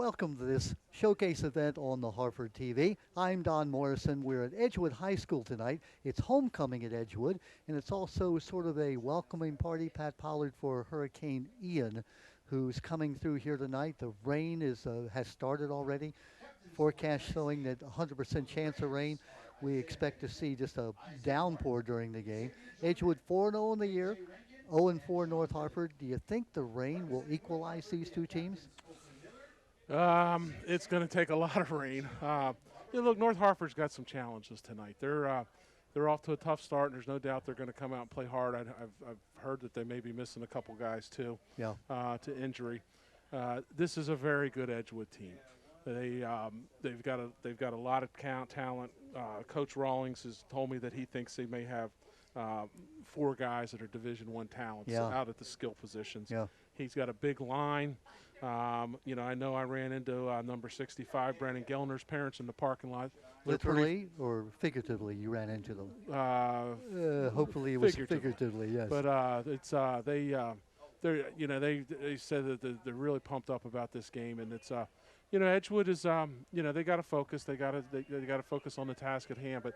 Welcome to this showcase event on the Harford TV. I'm Don Morrison. We're at Edgewood High School tonight. It's homecoming at Edgewood, and it's also sort of a welcoming party, Pat Pollard, for Hurricane Ian, who's coming through here tonight. The rain has started already. Forecast showing that 100% chance of rain. We expect to see just a downpour during the game. Edgewood 4-0 in the year, 0-4 North Harford. Do you think the rain will equalize these two teams? It's going to take a lot of rain. Look, North Hartford's got some challenges tonight. They're off to a tough start, and there's no doubt they're going to come out and play hard. I've heard that they may be missing a couple guys too, to injury. This is a very good Edgewood team. They've got a lot of talent. Coach Rawlings has told me that he thinks they may have 4 guys that are Division I talents out at the skill positions. Yeah. He's got a big line. I know I ran into number 65, Brandon Gellner's parents in the parking lot. Literally or figuratively, you ran into them? Hopefully it was figuratively, yes. But they said that they're really pumped up about this game, and it's Edgewood is they got to focus. They got to focus on the task at hand. But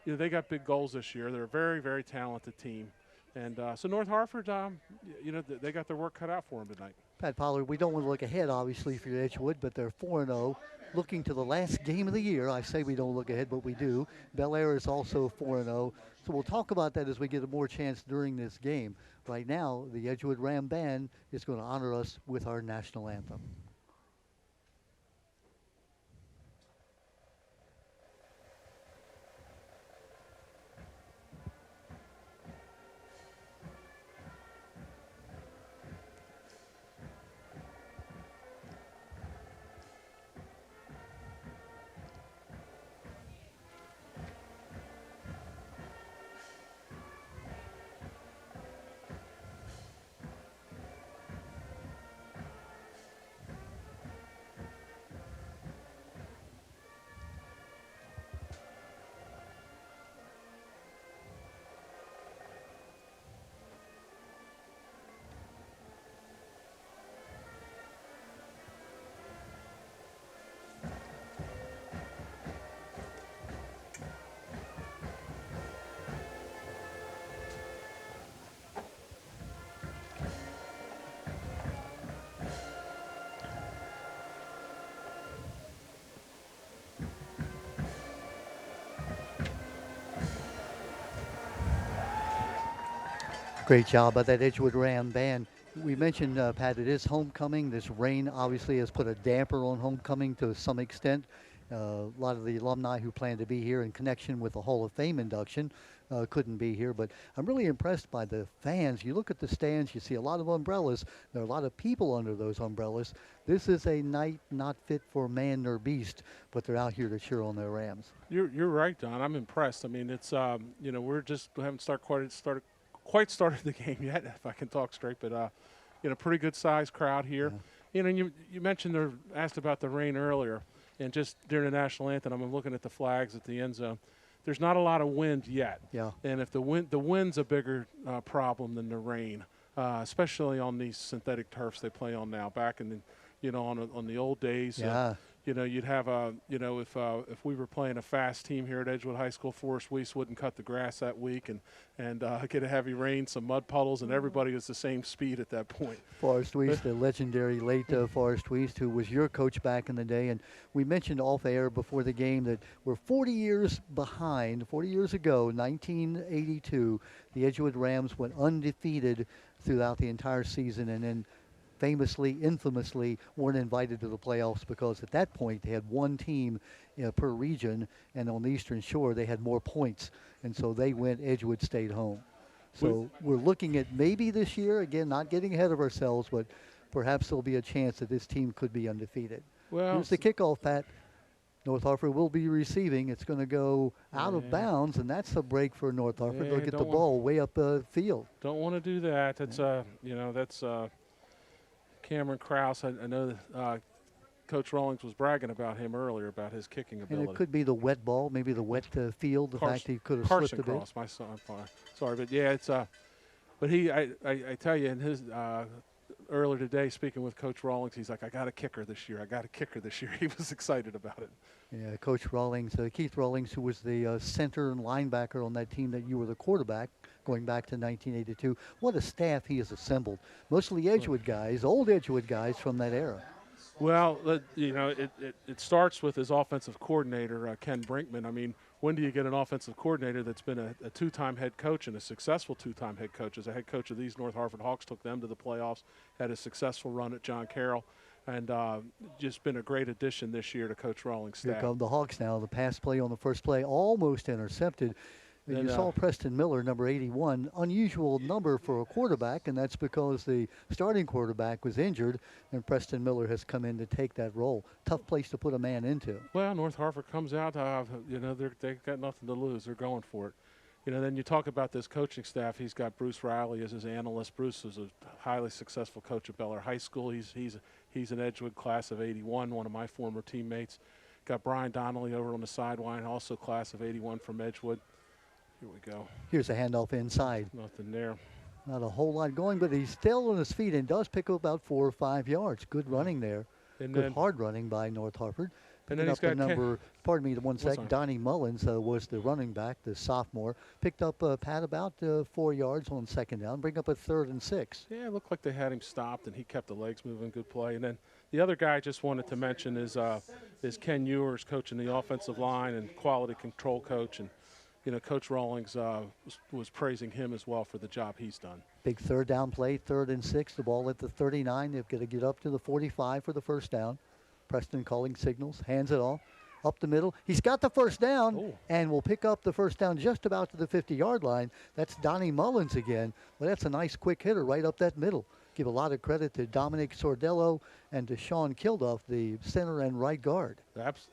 they got big goals this year. They're a very, very talented team. And so North Hartford, they got their work cut out for them tonight. Pat Pollard, we don't want to look ahead, obviously, for Edgewood, but they're 4-0. Looking to the last game of the year, I say we don't look ahead, but we do. Bel Air is also 4-0. So we'll talk about that as we get a more chance during this game. Right now, the Edgewood Ram Band is going to honor us with our national anthem. Great job by that Edgewood Ram Band. We mentioned, Pat, it is homecoming. This rain obviously has put a damper on homecoming to some extent. A lot of the alumni who plan to be here in connection with the Hall of Fame induction couldn't be here, but I'm really impressed by the fans. You look at the stands, you see a lot of umbrellas. There are a lot of people under those umbrellas. This is a night not fit for man nor beast, but they're out here to cheer on their Rams. You're right, Don. I'm impressed. I mean, it's we haven't quite started the game yet, if I can talk straight, but pretty good sized crowd here. Yeah. You mentioned asked about the rain earlier, and just during the national anthem, I'm looking at the flags at the end zone. There's not a lot of wind yet. Yeah. And if the wind's a bigger problem than the rain, especially on these synthetic turfs they play on now. Back in on the old days, you'd have if we were playing a fast team here at Edgewood High School, Forrest Weiss wouldn't cut the grass that week, and get a heavy rain, some mud puddles, and everybody was the same speed at that point. Forrest Weiss, the legendary late Forrest Weiss, who was your coach back in the day, and we mentioned off air before the game that we're 40 years behind. 40 years ago, 1982, the Edgewood Rams went undefeated throughout the entire season, and then infamously weren't invited to the playoffs because at that point they had one team per region, and on the Eastern Shore they had more points, and so they went. Edgewood stayed home. So we're looking at maybe this year, again, not getting ahead of ourselves, but perhaps there'll be a chance that this team could be undefeated. Well, here's the kickoff, Pat. North Hartford will be receiving. It's going to go out of bounds, and that's a break for North Hartford. They'll get the ball way up the field. Don't want to do that. That's Cameron Krause. I know Coach Rawlings was bragging about him earlier, about his kicking ability. And it could be the wet ball, maybe the wet field, the fact he could have slipped a bit. Carson Cross, my son. Sorry, but yeah, it's but I tell you, in his earlier today, speaking with Coach Rawlings, he's like, I got a kicker this year. I got a kicker this year. He was excited about it. Yeah, Coach Rawlings, Keith Rawlings, who was the center and linebacker on that team that you were the quarterback going back to 1982. What a staff he has assembled. Mostly Edgewood guys, old Edgewood guys from that era. Well, you know, it starts with his offensive coordinator, Ken Brinkman. I mean, when do you get an offensive coordinator that's been a two-time head coach and a successful two-time head coach? As a head coach of these North Harford Hawks, took them to the playoffs, had a successful run at John Carroll, and just been a great addition this year to Coach Rawlings' staff. Here come the Hawks now. The pass play on the first play almost intercepted. And you saw Preston Miller, number 81, unusual number for a quarterback, and that's because the starting quarterback was injured, and Preston Miller has come in to take that role. Tough place to put a man into. Well, North Harford comes out, you know, they've got nothing to lose. They're going for it. You know, then you talk about this coaching staff. He's got Bruce Riley as his analyst. Bruce was a highly successful coach at Bel Air High School. He's an Edgewood class of 81, one of my former teammates. Got Brian Donnelly over on the sideline, also class of 81 from Edgewood. Here we go. Here's a handoff inside. Nothing there. Not a whole lot going, but he's still on his feet and does pick up about 4 or 5 yards. Good running there. And good then, hard running by North Harford. And then he's got pardon me, one sec. Donnie Mullins was the running back, the sophomore. Picked up Pat about 4 yards on second down. Bring up a 3rd and 6. Yeah, it looked like they had him stopped, and he kept the legs moving. Good play. And then the other guy I just wanted to mention is Ken Ewers, coaching the offensive line and quality control coach. And you know, Coach Rawlings was praising him as well for the job he's done. Big 3rd down play, 3rd and 6. The ball at the 39. They've got to get up to the 45 for the first down. Preston calling signals, hands it off, up the middle. He's got the first down and will pick up the first down just about to the 50-yard line. That's Donnie Mullins again, but that's a nice quick hitter right up that middle. Give a lot of credit to Dominic Sordello and to Sean Kilduff, the center and right guard.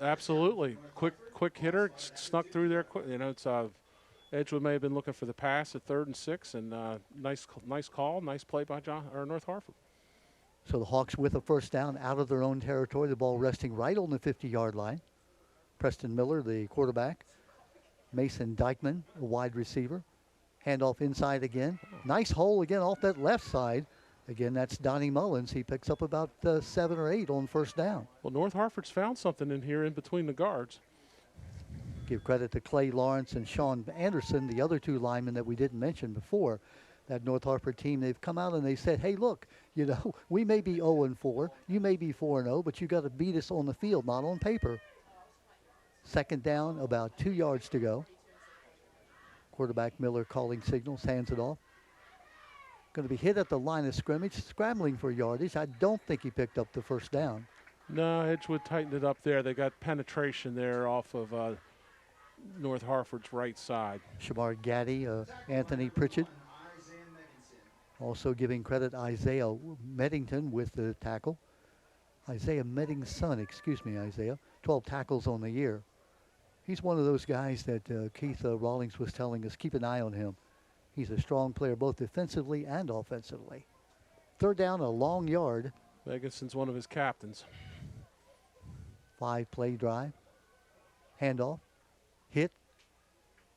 Absolutely. Quick hitter, snuck through there. You know, it's Edgewood may have been looking for the pass at 3rd and 6, and nice call, nice play by North Harford. So the Hawks with a first down out of their own territory, the ball resting right on the 50-yard line. Preston Miller, the quarterback. Mason Dykeman, a wide receiver. Handoff inside again. Nice hole again off that left side. Again, that's Donnie Mullins. He picks up about 7 or 8 on first down. Well, North Harford's found something in here in between the guards. Give credit to Clay Lawrence and Sean Anderson, the other 2 linemen that we didn't mention before. That North Harford team, they've come out and they said, hey, look, you know, we may be 0-4, you may be 4-0, but you got to beat us on the field, not on paper. Second down, about 2 yards to go. Quarterback Miller calling signals, hands it off. Going to be hit at the line of scrimmage, scrambling for yardage. I don't think he picked up the first down. No, Edgewood tightened it up there. They got penetration there off of North Harford's right side. Shamar Gaddy, Anthony Pritchett. Also giving credit Isaiah Meddington with the tackle. Isaiah Medding's son, excuse me, Isaiah. 12 tackles on the year. He's one of those guys that Keith Rawlings was telling us, keep an eye on him. He's a strong player both defensively and offensively. 3rd down, a long yard. Megginson's one of his captains. 5-play drive. Handoff. Hit.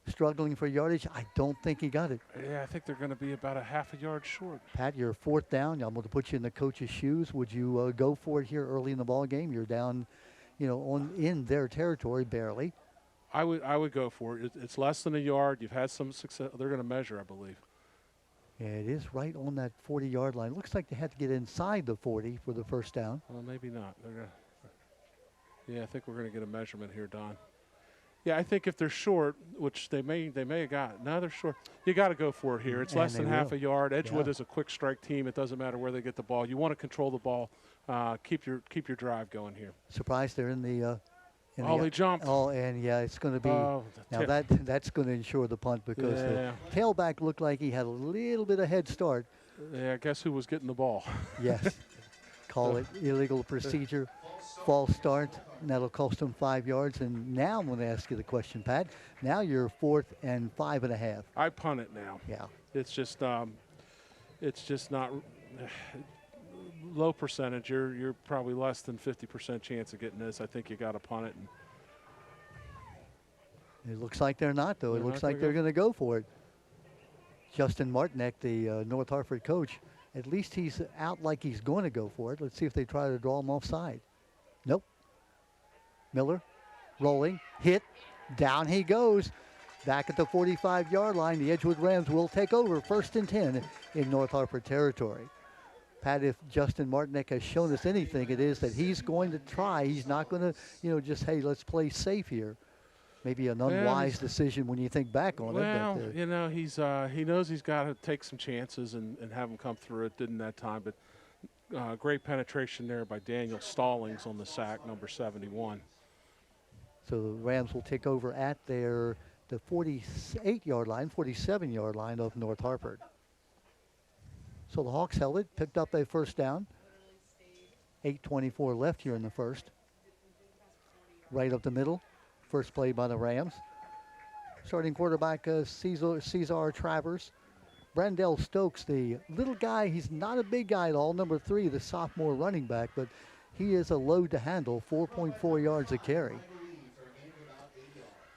Struggling for yardage. I don't think he got it. Yeah, I think they're going to be about a half a yard short. Pat, you're 4th down. I'm going to put you in the coach's shoes. Would you go for it here early in the ball game? You're down, you know, in their territory barely. I would go for it. It's less than a yard. You've had some success. They're going to measure, I believe. Yeah, it is right on that 40-yard line. Looks like they had to get inside the 40 for the first down. Well, maybe not. Yeah, I think we're going to get a measurement here, Don. Yeah, I think if they're short, which they may have got. Now they're short. You got to go for it here. It's less than half a yard. Edgewood is a quick strike team. It doesn't matter where they get the ball. You want to control the ball. Keep your drive going here. Surprised they're in the. They jumped. Oh, and yeah, it's going to be. Now that's going to ensure the punt because the tailback looked like he had a little bit of head start. Yeah, guess who was getting the ball? Yes. Call it illegal procedure. False start, and that'll cost them 5 yards. And now I'm going to ask you the question, Pat. Now you're 4th and 5.5. I punt it now. Yeah. It's just not low percentage. You're probably less than 50% chance of getting this. I think you got to punt it. And it looks like they're not, though. It looks like they're going to go for it. Justin Martinek, the North Harford coach, At least he's out like he's going to go for it. Let's see if they try to draw him offside. Nope. Miller rolling, hit, down he goes. Back at the 45-yard line, the Edgewood Rams will take over 1st and 10 in North Harford territory. Pat, if Justin Martinek has shown us anything, it is that he's going to try. He's not going to, just, hey, let's play safe here. Maybe an unwise decision when you think back on it. Well, he knows he's got to take some chances and have them come through. It didn't that time, but great penetration there by Daniel Stallings on the sack, number 71. So the Rams will take over at the 48-yard line, 47-yard line of North Harford. So the Hawks held it, picked up a first down. 8:24 left here in the first. Right up the middle. First play by the Rams. Starting quarterback Cesar Travers. Brandell Stokes, the little guy, he's not a big guy at all. Number 3, the sophomore running back, but he is a load to handle, 4.4 yards a carry.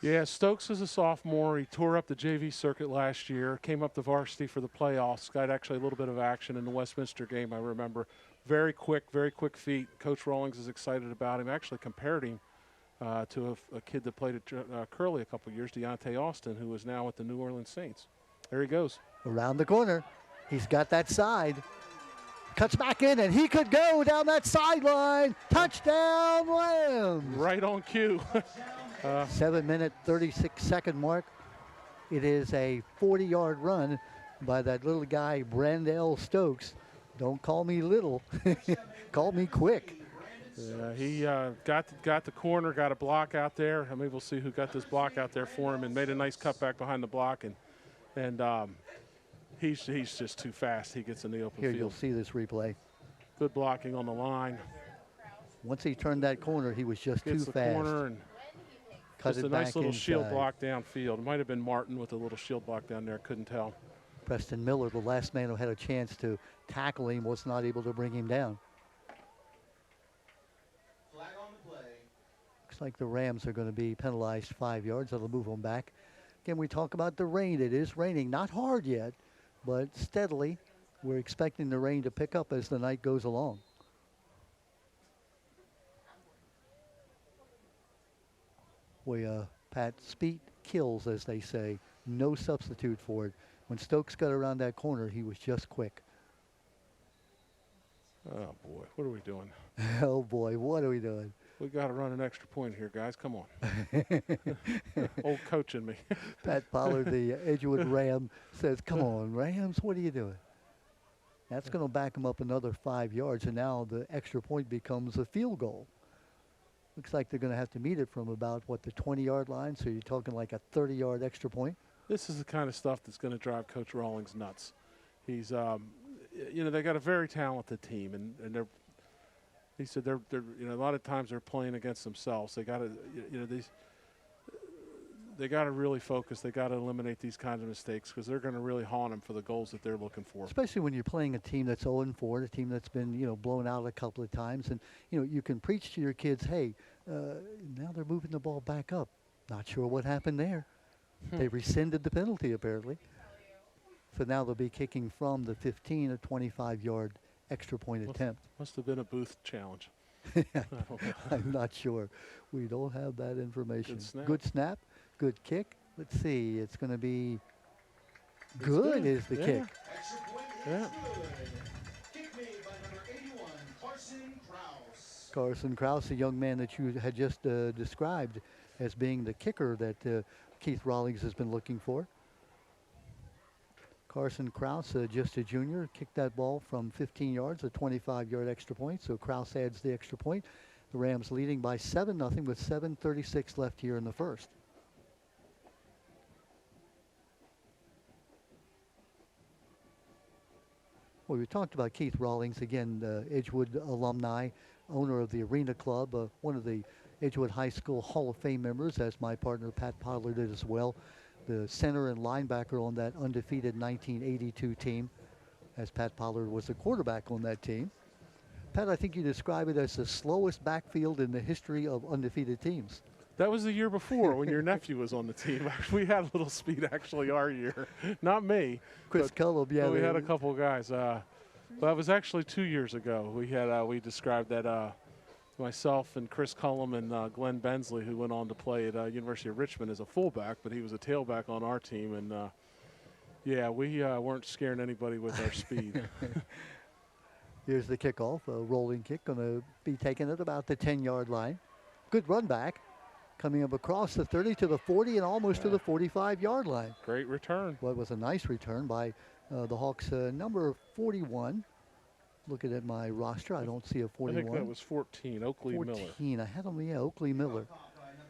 Yeah, Stokes is a sophomore. He tore up the JV circuit last year, came up the varsity for the playoffs, got actually a little bit of action in the Westminster game, I remember. Very quick feet. Coach Rawlings is excited about him. Actually compared him to a kid that played at Curley a couple years, Deontay Austin, who is now with the New Orleans Saints. There he goes. Around the corner. He's got that side. Cuts back in, and he could go down that sideline. Touchdown, Rams. Right on cue. 7-minute, 36-second mark. It is a 40-yard run by that little guy, Brandell Stokes. Don't call me little. Call me quick. He got the corner, got a block out there. I mean, we'll see who got this block out there for him and made a nice cutback behind the block. And he's just too fast. He gets in the open Here, field. you'll see this replay. Good blocking on the line. Once he turned that corner, he was just too Gets the fast. Corner and cut just it a nice back little inside. shield block downfield. It might have been Martin with a little shield block down there. Couldn't tell. Preston Miller, the last man who had a chance to tackle him, was not able to bring him down. Flag on the play. Looks like the Rams are going to be penalized 5 yards. That'll move them back. Again, we talk about the rain. It is raining, not hard yet, but steadily. We're expecting the rain to pick up as the night goes along. Pat, speed kills, as they say. No substitute for it. When Stokes got around that corner, he was just quick. Oh, boy. What are we doing? Oh, boy. What are we doing? We got to run an extra point here, guys. Come on. Old coach in me. Pat Pollard, the Edgewood Ram, says, come on, Rams, what are you doing? That's going to back them up another 5 yards, and now the extra point becomes a field goal. Looks like they're going to have to meet it from about, the 20-yard line, so you're talking like a 30-yard extra point. This is the kind of stuff that's going to drive Coach Rawlings nuts. He's, they got a very talented team, and they're. He said they're a lot of times they're playing against themselves. They got to, they got to really focus. They got to eliminate these kinds of mistakes because they're going to really haunt them for the goals that they're looking for. Especially when you're playing a team that's 0-4, a team that's been, blown out a couple of times, and you can preach to your kids, hey, now they're moving the ball back up. Not sure what happened there. They rescinded the penalty apparently. So now they'll be kicking from the 15 or 25-yard extra point attempt. Must have been a booth challenge. I'm not sure. We don't have that information. Good snap. Good kick. Let's see. It's going to be good is the kick. Extra point is Yeah. good. Kick made by number 81, Carson Krause. Carson Krause, the young man that you had just described as being the kicker that Keith Rawlings has been looking for. Carson Krause, just a junior, kicked that ball from 15 yards, a 25-yard extra point. So Krause adds the extra point. The Rams leading by 7-0 with 7:36 left here in the first. Well, we talked about Keith Rawlings, again, Edgewood alumni, owner of the Arena Club, one of the Edgewood High School Hall of Fame members, as my partner Pat Pollard did as well. The center and linebacker on that undefeated 1982 team, as Pat Pollard was the quarterback on that team. Pat, I think you describe it as the slowest backfield in the history of undefeated teams. That was the year before when your nephew was on the team. We had a little speed actually our year. Not me. Chris Cullum, yeah. But we had a couple of guys. Well, it was actually 2 years ago. We described that myself and Chris Cullum and Glenn Bensley, who went on to play at University of Richmond as a fullback, but he was a tailback on our team. And, yeah, we weren't scaring anybody with our speed. Here's the kickoff, a rolling kick, going to be taken at about the 10-yard line. Good run back, coming up across the 30 to the 40 and almost to the 45-yard line. Great return. Well, it was a nice return by the Hawks, number 41. Looking at my roster, I don't see a 41. I think that was 14, Oakley Miller. 14, I had him, yeah, Oakley Miller.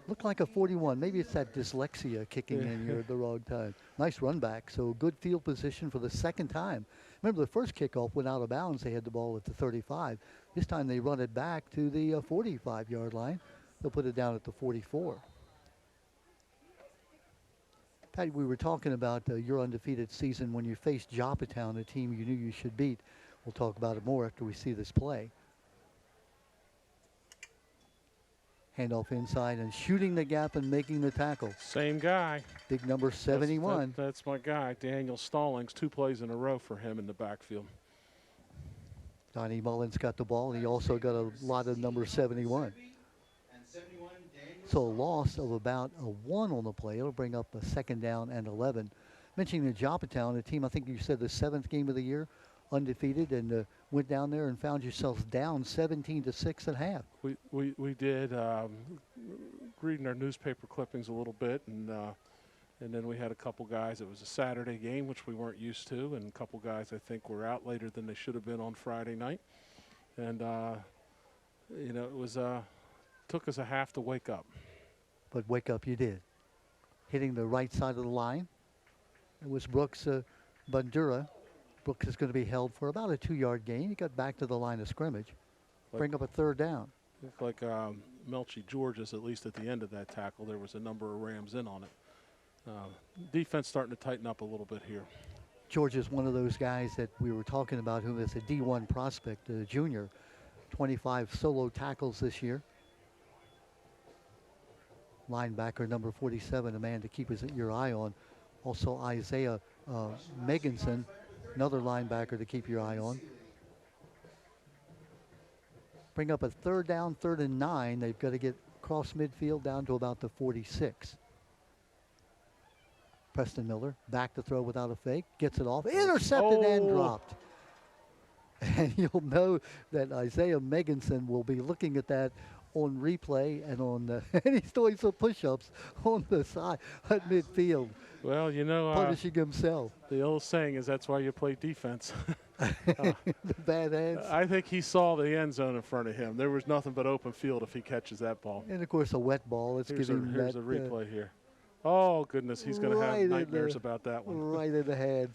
Looked like a 41. Maybe it's that dyslexia kicking in here at the wrong time. Nice run back, so good field position for the second time. Remember, the first kickoff went out of bounds. They had the ball at the 35. This time they run it back to the 45-yard line. They'll put it down at the 44. Patty, we were talking about your undefeated season when you faced Joppatown, a team you knew you should beat. We'll talk about it more after we see this play. Handoff inside and shooting the gap and making the tackle. Same guy. Big number 71. That's my guy, Daniel Stallings. 2 plays in a row for him in the backfield. Donnie Mullins got the ball. He also got a lot of number 71. So a loss of about a 1 on the play. It'll bring up a second down and 11. Mentioning the Joppatown, a team I think you said the 7th game of the year, undefeated, and went down there and found yourselves down 17-6 at half. We did, reading our newspaper clippings a little bit, and then we had a couple guys. It was a Saturday game, which we weren't used to, and a couple guys I think were out later than they should have been on Friday night. And you know, it was took us a half to wake up. But wake up you did. Hitting the right side of the line. It was Brooks Bandura. Brooks is going to be held for about a 2-yard gain. He got back to the line of scrimmage. Bring up a third down. Looked like Melchi Georges, at least at the end of that tackle, there was a number of Rams in on it. Defense starting to tighten up a little bit here. George is one of those guys that we were talking about who is a D1 prospect, a junior. 25 solo tackles this year. Linebacker number 47, a man to keep your eye on. Also Isaiah Meganson, another linebacker to keep your eye on. Bring up a third down, 3rd and 9. They've got to get across midfield down to about the 46. Preston Miller back to throw without a fake, gets it off, intercepted and dropped. And you'll know that Isaiah Meganson will be looking at that on replay and on and he's doing some push-ups on the side at midfield. Well, you know, punishing himself. The old saying is that's why you play defense. The bad hands. I think he saw the end zone in front of him. There was nothing but open field if he catches that ball. And of course, a wet ball. Let's give him here's a replay here. Oh goodness, he's going to have nightmares about that one. Right in the hands.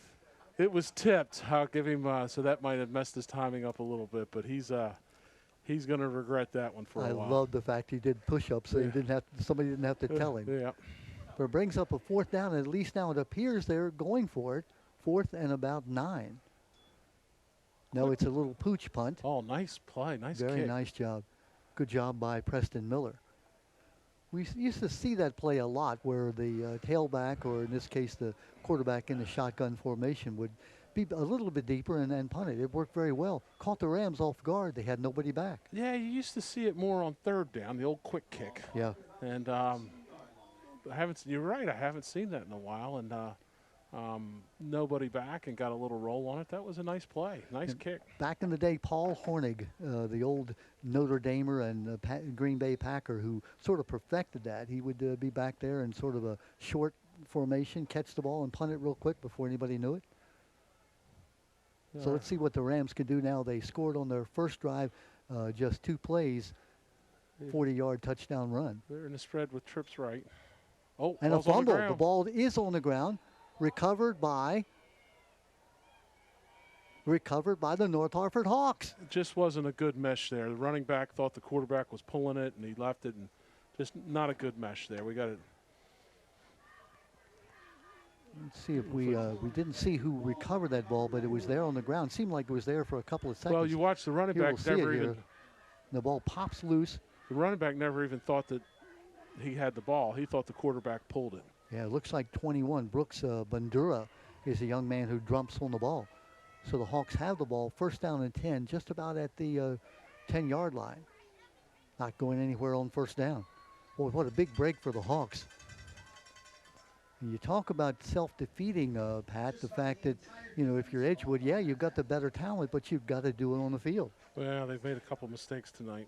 It was tipped. I'll give him. So that might have messed his timing up a little bit, but he's going to regret that one for a while. I love the fact he did push-ups, so somebody didn't have to tell him. Yeah. But it brings up a 4th down, and at least now it appears they're going for it. 4th and about 9. No, it's a little pooch punt. Oh, nice play, nice kick. Very nice job. Good job by Preston Miller. We used to see that play a lot where the tailback, or in this case the quarterback in the shotgun formation, would be a little bit deeper and punt it. It worked very well. Caught the Rams off guard. They had nobody back. Yeah, you used to see it more on 3rd down, the old quick kick. Yeah. And you're right, I haven't seen that in a while. And nobody back and got a little roll on it. That was a nice play, nice kick. Back in the day, Paul Hornig, the old Notre Damer and Green Bay Packer, who sort of perfected that. He would be back there in sort of a short formation, catch the ball and punt it real quick before anybody knew it. So let's see what the Rams can do now. They scored on their first drive, just 2 plays, 40-yard touchdown run. They're in the spread with trips right. Oh, and a fumble. The ball is on the ground, recovered by the North Harford Hawks. It just wasn't a good mesh there. The running back thought the quarterback was pulling it, and he left it, and just not a good mesh there. We got it. Let's see if we didn't see who recovered that ball, but it was there on the ground. Seemed like it was there for a couple of seconds. Well, you watch the running back never even. The ball pops loose. The running back never even thought that he had the ball. He thought the quarterback pulled it. Yeah, it looks like 21. Brooks Bandura is a young man who dumps on the ball. So the Hawks have the ball, first down and 10, just about at the 10-yard line. Not going anywhere on first down. Boy, what a big break for the Hawks. And you talk about self-defeating, Pat, the fact that, you know, if you're Edgewood, yeah, you've got the better talent, but you've got to do it on the field. Well, they've made a couple mistakes tonight.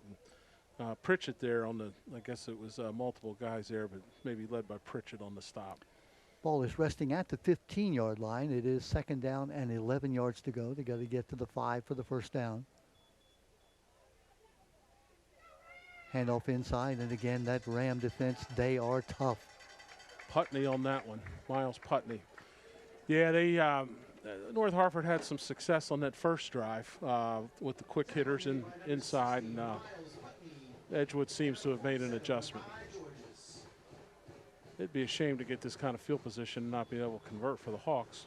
And, Pritchett there on the, I guess it was multiple guys there, but maybe led by Pritchett on the stop. Ball is resting at the 15-yard line. It is second down and 11 yards to go. They got to get to the 5 for the first down. Handoff inside, and again, that Ram defense, they are tough. Putney on that one, Miles Putney. Yeah, they North Harford had some success on that first drive with the quick hitters inside, and Edgewood seems to have made an adjustment. It'd be a shame to get this kind of field position and not be able to convert for the Hawks.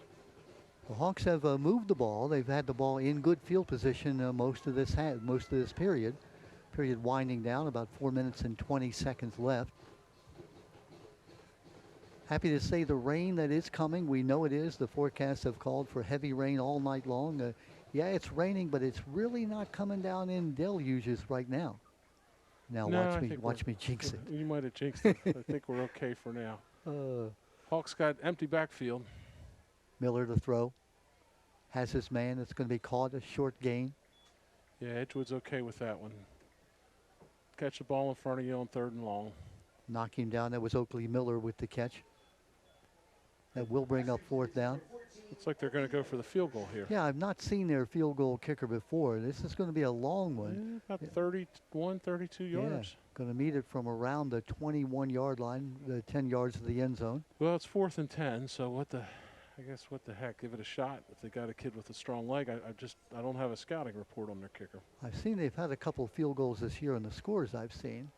The Hawks have moved the ball. They've had the ball in good field position most of this period. Period winding down, about 4 minutes and 20 seconds left. Happy to say the rain that is coming, we know it is. The forecasts have called for heavy rain all night long. Yeah, it's raining, but it's really not coming down in deluges right now. Now No, watch me jinx it. You might have jinxed it. I think we're okay for now. Hawks got empty backfield. Miller to throw. Has his man. It's going to be caught, a short gain. Yeah, Edgewood's okay with that one. Catch the ball in front of you on 3rd and long. Knock him down. That was Oakley Miller with the catch. That will bring up 4th down. Looks like they're going to go for the field goal here. Yeah, I've not seen their field goal kicker before. This is going to be a long one. Yeah, about 31, 32 yards. Yeah, going to meet it from around the 21-yard line, the 10 yards of the end zone. Well, it's 4th and 10, so what the heck? Give it a shot. If they got a kid with a strong leg, I don't have a scouting report on their kicker. I've seen they've had a couple of field goals this year in the scores I've seen.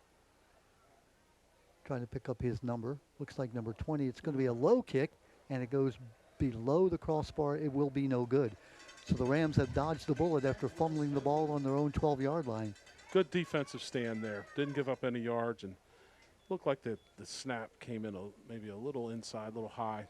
Trying to pick up his number. Looks like number 20. It's going to be a low kick, and it goes below the crossbar. It will be no good. So the Rams have dodged the bullet after fumbling the ball on their own 12-yard line. Good defensive stand there. Didn't give up any yards, and looked like the snap came in maybe a little inside, a little high.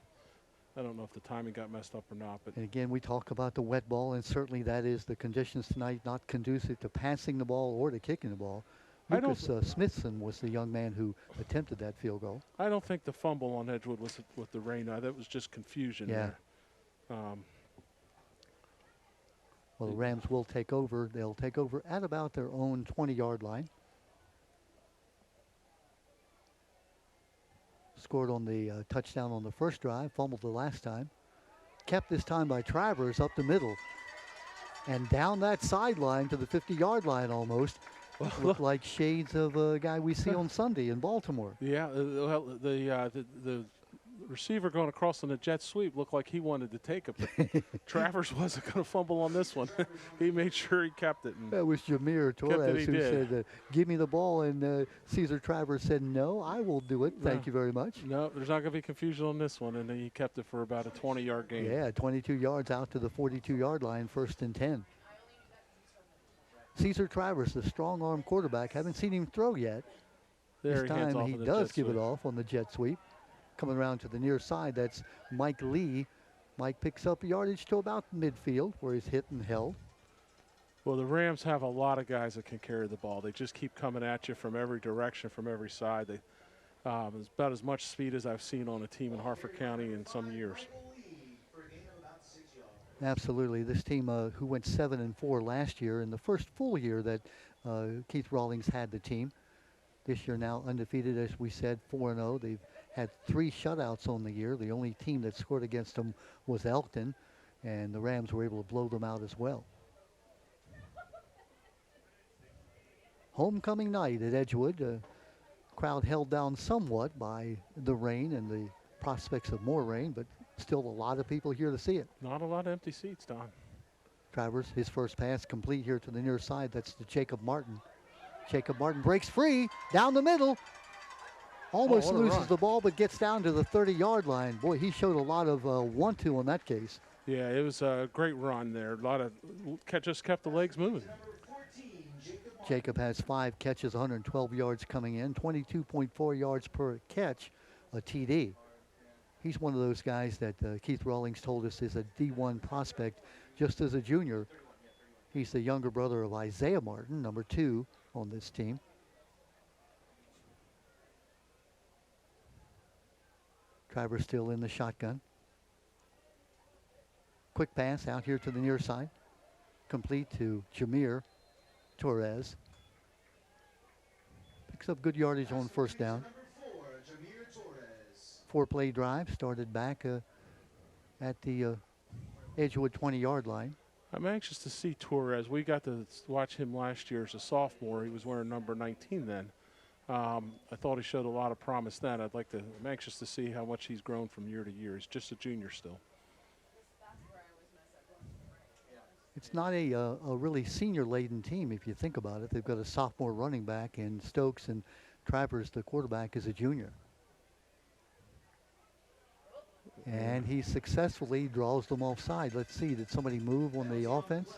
I don't know if the timing got messed up or not. But and again, we talk about the wet ball, and certainly that is the conditions tonight, not conducive to passing the ball or to kicking the ball. Lucas Smithson was the young man who attempted that field goal. I don't think the fumble on Edgewood was with the rain. That was just confusion there. Well, the Rams will take over. They'll take over at about their own 20-yard line. Scored on the touchdown on the first drive, fumbled the last time. Kept this time by Travers up the middle. And down that sideline to the 50-yard line almost. Looked like shades of a guy we see on Sunday in Baltimore. Yeah, well, the receiver going across on the jet sweep looked like he wanted to take it, but Travers wasn't going to fumble on this one. He made sure he kept it. And that was Jameer Torres who said, give me the ball, and Cesar Travers said, no, I will do it. Thank you very much. No, there's not going to be confusion on this one, and he kept it for about a 20-yard gain. Yeah, 22 yards out to the 42-yard line, 1st and 10. Cesar Travers, the strong-arm quarterback. Haven't seen him throw yet. This time he does give it off on the jet sweep. Coming around to the near side, that's Mike Lee. Mike picks up yardage to about midfield where he's hit and held. Well, the Rams have a lot of guys that can carry the ball. They just keep coming at you from every direction, from every side. It's about as much speed as I've seen on a team in Harford County in some years. Absolutely. This team who went 7-4 last year, in the first full year that Keith Rawlings had the team. This year now undefeated, as we said, 4-0. They've had 3 shutouts on the year. The only team that scored against them was Elkton, and the Rams were able to blow them out as well. Homecoming night at Edgewood. Crowd held down somewhat by the rain and the prospects of more rain, but still a lot of people here to see it. Not a lot of empty seats, Don. Travers, his first pass complete here to the near side. That's to Jacob Martin. Jacob Martin breaks free down the middle. Almost loses the ball, but gets down to the 30-yard line. Boy, he showed a lot of want-to in that case. Yeah, it was a great run there. A lot of just kept the legs moving. Jacob has 5 catches, 112 yards coming in, 22.4 yards per catch, a TD. He's one of those guys that Keith Rawlings told us is a D1 prospect just as a junior. He's the younger brother of Isaiah Martin, number 2 on this team. Travers still in the shotgun. Quick pass out here to the near side. Complete to Jameer Torres. Picks up good yardage on first down. 4-play drive started back at the Edgewood 20-yard line. I'm anxious to see Torres. We got to watch him last year as a sophomore. He was wearing number 19 then. I thought he showed a lot of promise then. I'm anxious to see how much he's grown from year to year. He's just a junior still. It's not a really senior-laden team if you think about it. They've got a sophomore running back in Stokes, and Travers, the quarterback, is a junior. And he successfully draws them offside. Let's see, did somebody move on the offense?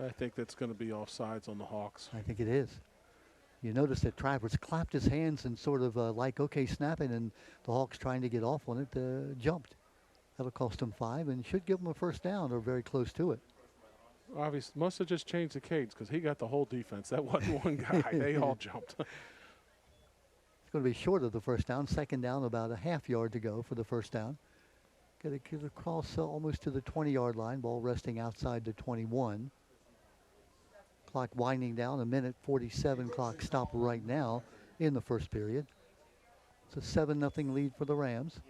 I think that's going to be offsides on the Hawks. I think it is. You notice that Travers clapped his hands and sort of like, okay, snap it, and the Hawks trying to get off on it, jumped. That'll cost them 5 and should give them a first down or very close to it. Obviously, must have just changed the cadence because he got the whole defense. That wasn't one guy. They all jumped. It's going to be short of the first down. Second down, about a half yard to go for the first down. Get across almost to the 20-yard line. Ball resting outside the 21. Clock winding down. A minute 47 clock stop right now in the first period. It's a 7-0 lead for the Rams.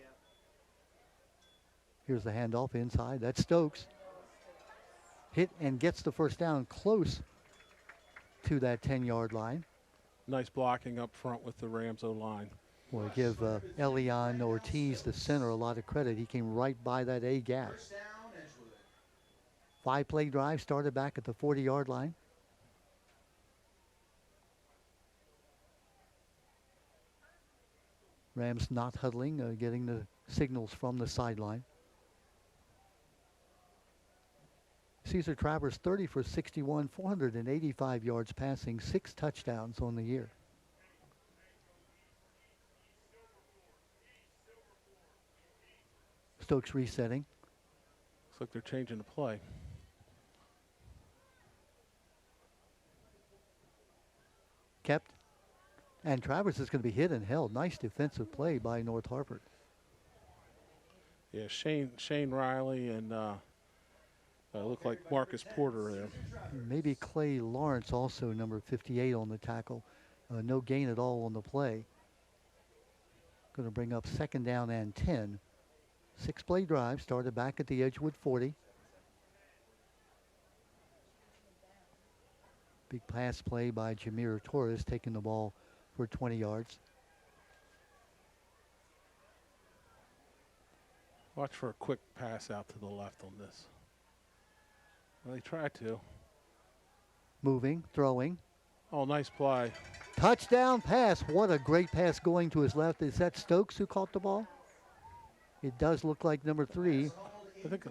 Here's the handoff inside. That's Stokes. Hit and gets the first down close to that 10-yard line. Nice blocking up front with the Rams O-line. Well, give Elian Ortiz, the center, a lot of credit. He came right by that A gap. 5-play drive started back at the 40-yard line. Rams not huddling, getting the signals from the sideline. Cesar Travers 30 for 61, 485 yards passing, 6 touchdowns on the year. Stokes resetting. Looks like they're changing the play. Kept. And Travers is going to be hit and held. Nice defensive play by North Harford. Yeah, Shane Riley and look like Marcus Porter there. Maybe Clay Lawrence also, number 58 on the tackle. No gain at all on the play. Going to bring up second down and 10. 6-play drive started back at the Edgewood 40. Big pass play by Jameer Torres, taking the ball for 20 yards. Watch for a quick pass out to the left on this. Well, they tried to. Moving, throwing. Oh, nice play. Touchdown pass. What a great pass going to his left. Is that Stokes who caught the ball? It does look like number 3. I think.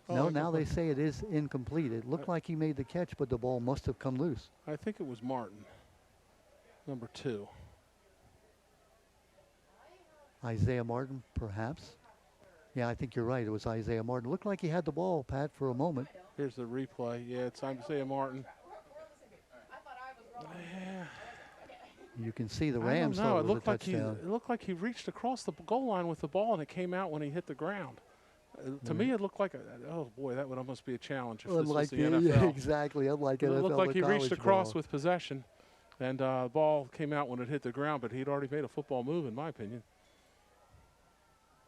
No, now they say it is incomplete. It looked like he made the catch, but the ball must have come loose. I think it was Martin, number 2. Isaiah Martin, perhaps. Yeah, I think you're right. It was Isaiah Martin. Looked like he had the ball, Pat, for a moment. Here's the replay. Yeah, it's Isaiah Martin. Yeah. You can see the Rams thought it was a touchdown. It looked like he reached across the goal line with the ball, and it came out when he hit the ground. To me, it looked like, oh boy, that would almost be a challenge if this was the NFL. Yeah, exactly, unlike NFL. It looked like he reached across ball. with possession, and the ball came out when it hit the ground, but he'd already made a football move, in my opinion.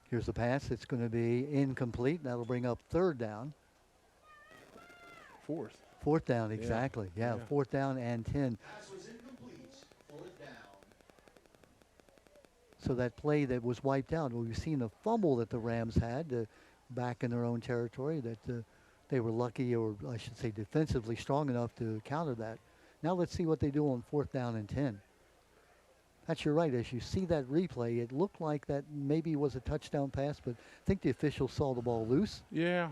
Here's the pass. It's going to be incomplete. That'll bring up third down. Fourth down, exactly. Yeah, 4th down and 10. Pass was incomplete. 4th down. So that play that was wiped out, well, we've seen the fumble that the Rams had back in their own territory, that they were lucky, or I should say defensively strong enough to counter that. Now let's see what they do on 4th down and 10. That's you're right. As you see that replay, it looked like that maybe was a touchdown pass, but I think the officials saw the ball loose. Yeah,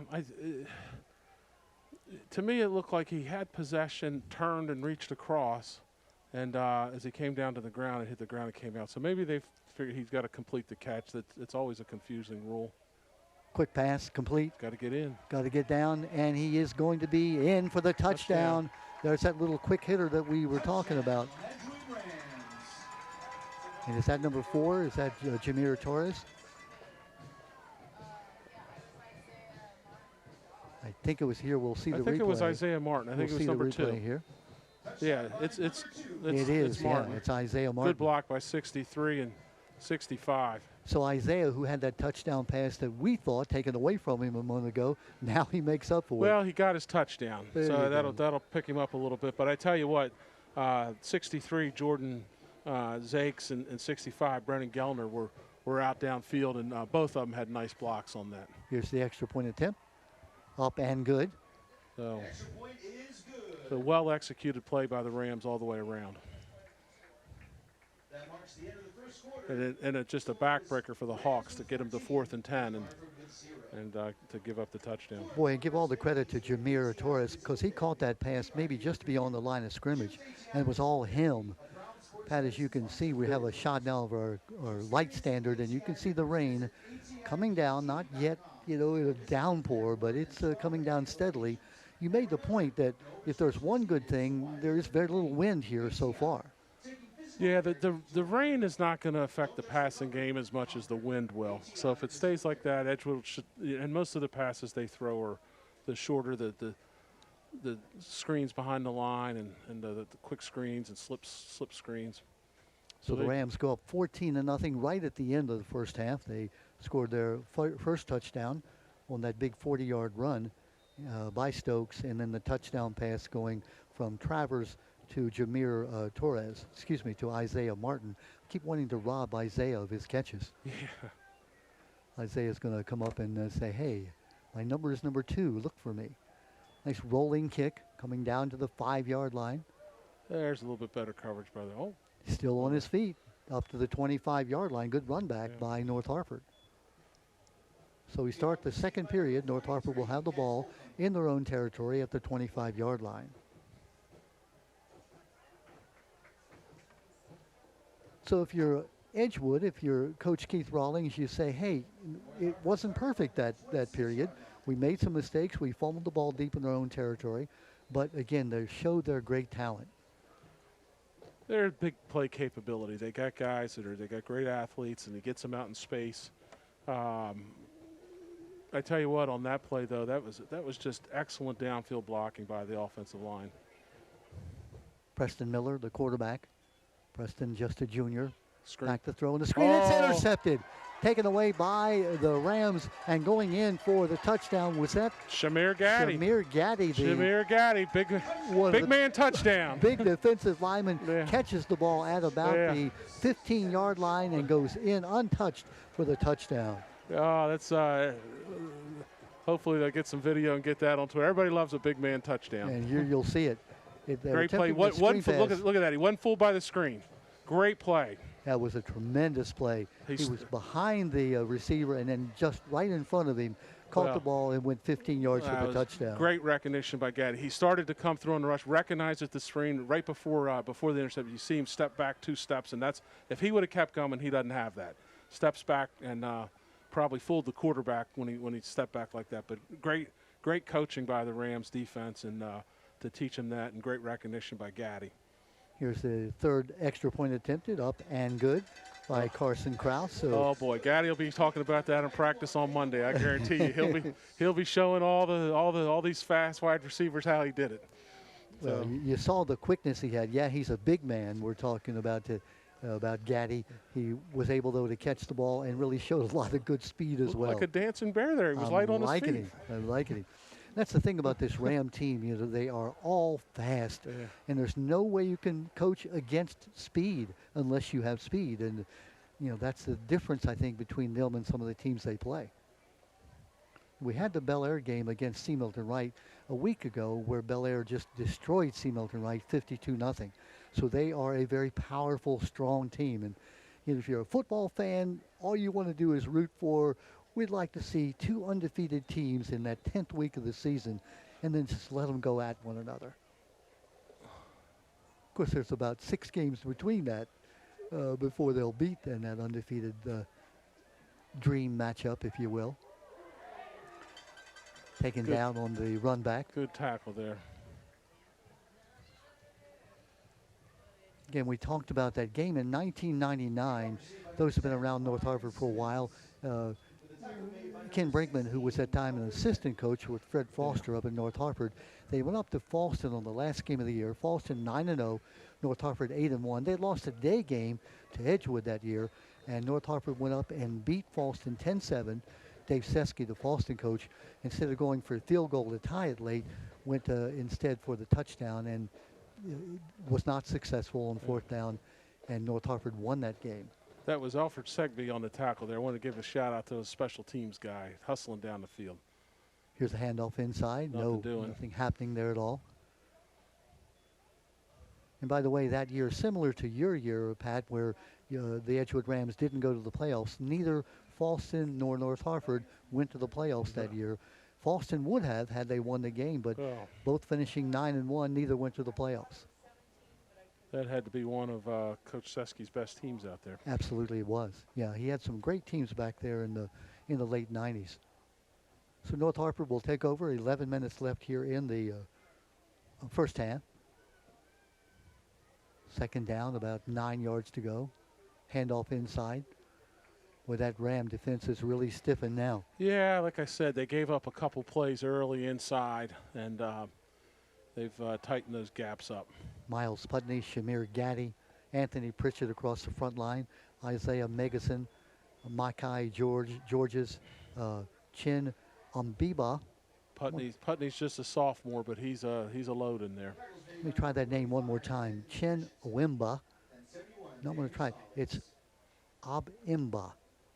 to me it looked like he had possession, turned and reached across, and as he came down to the ground and hit the ground, it came out. So maybe they figured he's got to complete the catch. It's always a confusing rule. Quick pass, complete. Got to get in. Got to get down, and he is going to be in for the touchdown. There's that little quick hitter that we were talking about. And is that number 4? Is that Jameer Torres? I think it was here. We'll see the replay. I think it was Isaiah Martin. I think it was number 2 here. Yeah, it's Martin. Yeah, it's Isaiah Martin. Good block by 63 and 65. So Isaiah, who had that touchdown pass that we thought taken away from him a moment ago, now he makes up for it. Well, he got his touchdown, so that'll pick him up a little bit. But I tell you what, 63 Jordan Zakes and 65 Brennan Gellner were out downfield, and both of them had nice blocks on that. Here's the extra point attempt. Up and good. So the well-executed play by the Rams all the way around. That marks the end of the first quarter. And it's just a backbreaker for the Hawks to get them to 4th and 10 and to give up the touchdown. Boy, and give all the credit to Jameer Torres, because he caught that pass maybe just beyond the line of scrimmage, and it was all him. Pat, as you can see, we have a shot now of our light standard, and you can see the rain coming down, not yet, in a downpour, but it's coming down steadily. You made the point that if there's one good thing, there is very little wind here so far. Yeah, the rain is not going to affect the passing game as much as the wind will. So if it stays like that, Edgewood should, and most of the passes they throw are the shorter, the screens behind the line and the quick screens and slip screens. So the Rams go up 14-0 right at the end of the first half. They scored their first touchdown on that big 40-yard run by Stokes, and then the touchdown pass going from Travers to Jameer Torres, to Isaiah Martin. I keep wanting to rob Isaiah of his catches. Yeah. Isaiah's going to come up and say, hey, my number is number 2. Look for me. Nice rolling kick coming down to the 5-yard line. There's a little bit better coverage, brother. Oh. Still on his feet up to the 25-yard line. Good run back by North Harford. So we start the second period. North Harford will have the ball in their own territory at the 25-yard line. So if you're Edgewood, if you're Coach Keith Rawlings, you say, hey, it wasn't perfect that period. We made some mistakes. We fumbled the ball deep in their own territory. But, again, they showed their great talent. They're big play capability. They got guys they got great athletes, and he gets them out in space. I tell you what, on that play, though, that was just excellent downfield blocking by the offensive line. Preston Miller, the quarterback. Preston, just a junior. Screen. Back to throw in the screen. It's intercepted. Taken away by the Rams, and going in for the touchdown was that Shamir Gaddy. Shamir Gaddy, big man touchdown. Big defensive lineman catches the ball at about the 15-yard line and goes in untouched for the touchdown. Oh, that's hopefully they'll get some video and get that on Twitter. Everybody loves a big man touchdown. And here you'll see it. Great play. Look at that. He wasn't fooled by the screen. Great play. That was a tremendous play. He was behind the receiver and then just right in front of him, caught the ball and went 15 yards for the touchdown. Great recognition by Gaddy. He started to come through on the rush, recognized at the screen right before the interception. You see him step back 2 steps, and that's if he would have kept coming, he doesn't have that. Steps back and probably fooled the quarterback when he stepped back like that. But great coaching by the Rams defense and to teach him that, and great recognition by Gaddy. Here's the third extra point attempted, up and good by Carson Krause. So oh boy, Gaddy will be talking about that in practice on Monday. I guarantee you, he'll be showing all these fast wide receivers how he did it. Well, so you saw the quickness he had. Yeah, he's a big man. We're talking about Gaddy. He was able though to catch the ball and really showed a lot of good speed as well. Like a dancing bear there. He was light on his feet. I'm liking him. That's the thing about this Ram team. They are all fast, and there's no way you can coach against speed unless you have speed. And that's the difference, I think, between them and some of the teams they play. We had the Bel Air game against C. Milton Wright a week ago, where Bel Air just destroyed C. Milton Wright 52-0. So they are a very powerful, strong team. And if you're a football fan, all you want to do is root for. We'd like to see 2 undefeated teams in that 10th week of the season, and then just let them go at one another. Of course, there's about 6 games between that before they'll beat then that undefeated dream matchup, if you will. taken down on the run back. Good tackle there. Again, we talked about that game in 1999. Those have been around North Harford for a while. Ken Brinkman, who was at that time an assistant coach with Fred Foster up in North Harford, they went up to Falston on the last game of the year. Falston 9-0, North Harford 8-1. They lost a day game to Edgewood that year, and North Harford went up and beat Falston 10-7. Dave Seske, the Falston coach, instead of going for a field goal to tie it late, went instead for the touchdown and was not successful on fourth down, and North Harford won that game. That was Alfred Segby on the tackle there. I want to give a shout out to the special teams guy hustling down the field. Here's a handoff inside. Nothing happening there at all. And by the way, that year, similar to your year, Pat, where the Edgewood Rams didn't go to the playoffs, neither Falston nor North Harford went to the playoffs that year. Falston would have had they won the game, but both finishing 9-1, neither went to the playoffs. That had to be one of Coach Seske's best teams out there. Absolutely, it was. Yeah, he had some great teams back there in the late 90s. So North Harford will take over. 11 minutes left here in the first half. Second down, about 9 yards to go. Handoff inside. Where that Ram defense is really stiffened now. Yeah, like I said, they gave up a couple plays early inside, and they've tightened those gaps up. Miles Putney, Shamir Gaddy, Anthony Pritchett across the front line, Isaiah Megason, Makai Georges, Chin Umbiba. Putney's just a sophomore, but he's a load in there. Let me try that name one more time. Chin Wimba. No, I'm going to try it. It's Abimba.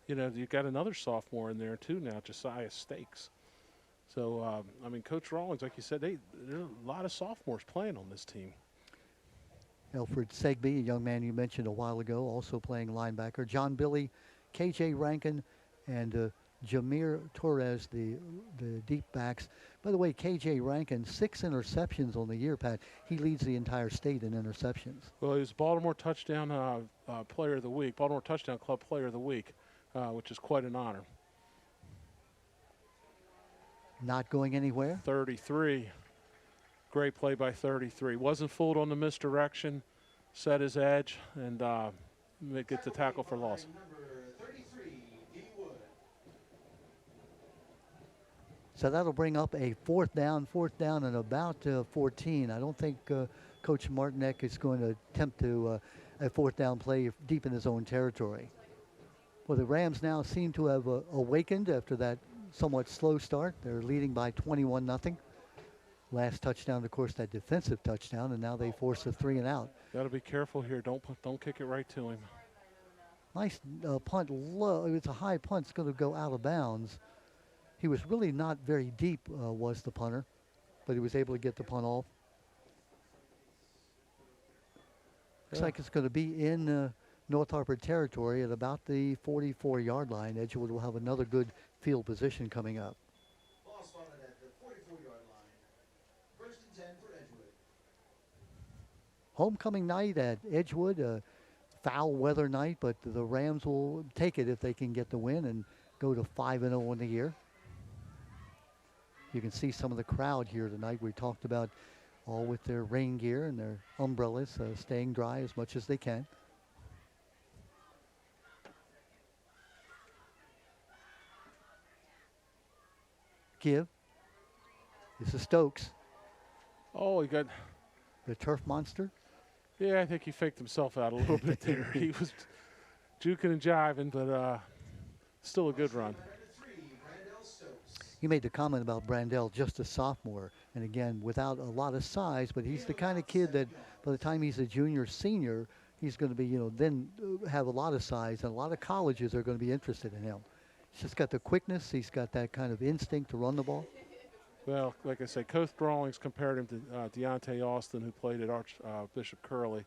You know, you've got another sophomore in there too now, Josiah Stakes. So, I mean, Coach Rawlings, like you said, there are a lot of sophomores playing on this team. Alfred Segby, a young man you mentioned a while ago, also playing linebacker. John Billy, KJ Rankin, and Jameer Torres, the deep backs. By the way, KJ Rankin, 6 interceptions on the year, Pat. He leads the entire state in interceptions. Well, he was Baltimore Touchdown Player of the Week, Baltimore Touchdown Club Player of the Week, which is quite an honor. Not going anywhere. 33. Great play by 33. Wasn't fooled on the misdirection, set his edge, and get the tackle for loss. So that'll bring up a fourth down and about 14. I don't think Coach Martinek is going to attempt to a fourth down play deep in his own territory. Well, the Rams now seem to have awakened after that somewhat slow start. They're leading by 21-0. Last touchdown, of course, that defensive touchdown, and now they force a 3 and out. Got to be careful here. Don't kick it right to him. Nice punt low. It's a high punt. It's going to go out of bounds. He was really not very deep, was the punter, but he was able to get the punt off. Looks like it's going to be in North Harford territory at about the 44-yard line. Edgewood will have another good field position coming up. Ball spotted at the 44-yard line. First and 10 for Edgewood. Homecoming night at Edgewood, foul weather night, but the Rams will take it if they can get the win and go to 5-0 in the year. You can see some of the crowd here tonight. We talked about all with their rain gear and their umbrellas staying dry as much as they can. Give. This is Stokes. Oh, he got the turf monster. Yeah, I think he faked himself out a little bit there. He was juking and jiving, but still a good run. You made the comment about Brandell, just a sophomore, and again, without a lot of size, but he's the kind of kid that by the time he's a junior, senior, he's going to be, then have a lot of size, and a lot of colleges are going to be interested in him. He's just got the quickness. He's got that kind of instinct to run the ball. Well, like I say, Coach Rawlings compared him to Deontay Austin, who played at Archbishop Curley.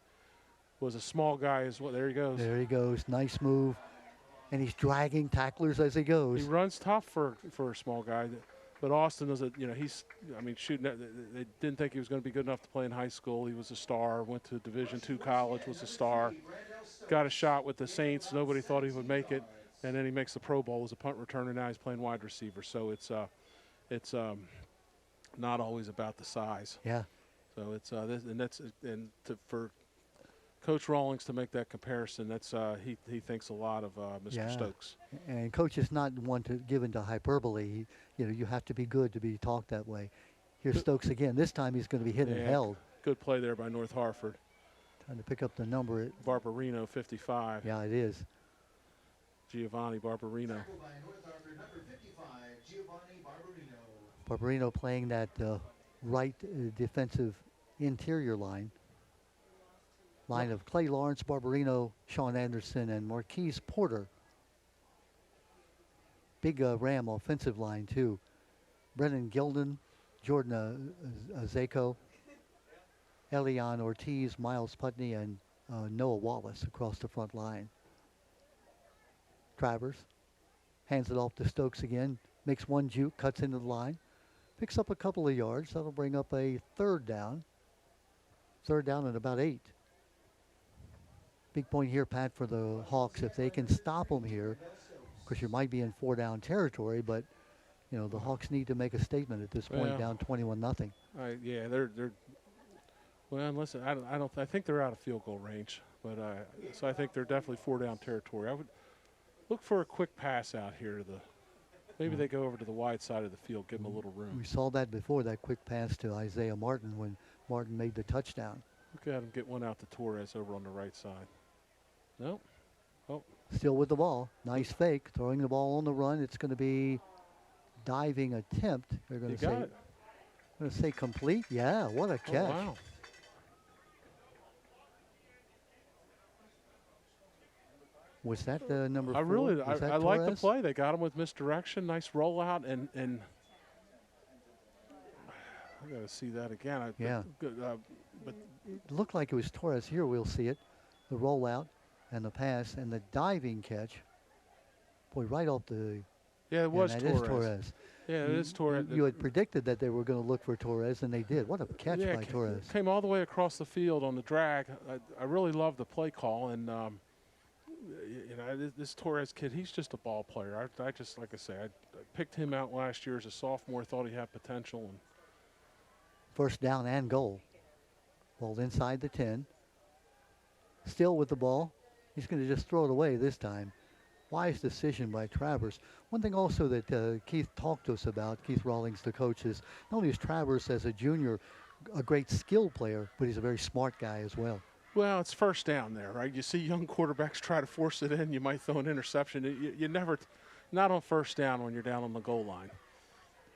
Was a small guy as well. There he goes. There he goes. Nice move. And he's dragging tacklers as he goes. He runs tough for a small guy. But Austin is shooting. They didn't think he was going to be good enough to play in high school. He was a star, went to Division II college, was a star. Got a shot with the Saints. Nobody thought he would make it. And then he makes the Pro Bowl as a punt returner. Now he's playing wide receiver. So it's it's not always about the size. Yeah. So it's for Coach Rawlings to make that comparison, that's he thinks a lot of Mr. Stokes. And Coach is not one to give into hyperbole. You have to be good to be talked that way. Here's Stokes again. This time he's going to be hit and held. Good play there by North Harford. Trying to pick up the number. Barbarino, 55. Yeah, it is. Giovanni Barbarino. Barbarino playing that right defensive interior line of Clay Lawrence, Barbarino, Sean Anderson, and Marquise Porter. Big Ram offensive line, too. Brennan Gilden, Jordan Zako, Elion Ortiz, Miles Putney, and Noah Wallace across the front line. Travers hands it off to Stokes again, makes one juke, cuts into the line, picks up a couple of yards. That'll bring up a third down. Third down and about 8. Big point here, Pat, for the Hawks. If they can stop them here, of course, you might be in 4-down territory, but the Hawks need to make a statement at this point, down 21-0. Yeah, they're well. Unless I think they're out of field goal range, but so I think they're definitely 4-down territory. I would look for a quick pass out here to the. Maybe they go over to the wide side of the field, give them a little room. We saw that before, that quick pass to Isaiah Martin when Martin made the touchdown. Look at him get one out to Torres over on the right side. Nope. Oh. Still with the ball. Nice fake. Throwing the ball on the run. It's going to be diving attempt. They're going to say complete. Yeah, what a catch. Oh, wow. Was that the number 4? I like the play. They got him with misdirection. Nice rollout, and I got to see that again. But it looked like it was Torres. Here we'll see it. The rollout and the pass and the diving catch. Boy, right off the. Yeah, it was Torres. Is Torres. Yeah, it is Torres. You had predicted that they were going to look for Torres, and they did. What a catch by Torres. Came all the way across the field on the drag. I really love the play call, and this Torres kid, he's just a ball player. I just, like I say, I picked him out last year as a sophomore, thought he had potential. And first down and goal. Ball inside the 10. Still with the ball. He's going to just throw it away this time. Wise decision by Travers. One thing also that Keith talked to us about, Keith Rawlings, the coach, is not only is Travers as a junior a great skill player, but he's a very smart guy as well. Well, it's first down there, right? You see young quarterbacks try to force it in. You might throw an interception. You never, not on first down when you're down on the goal line.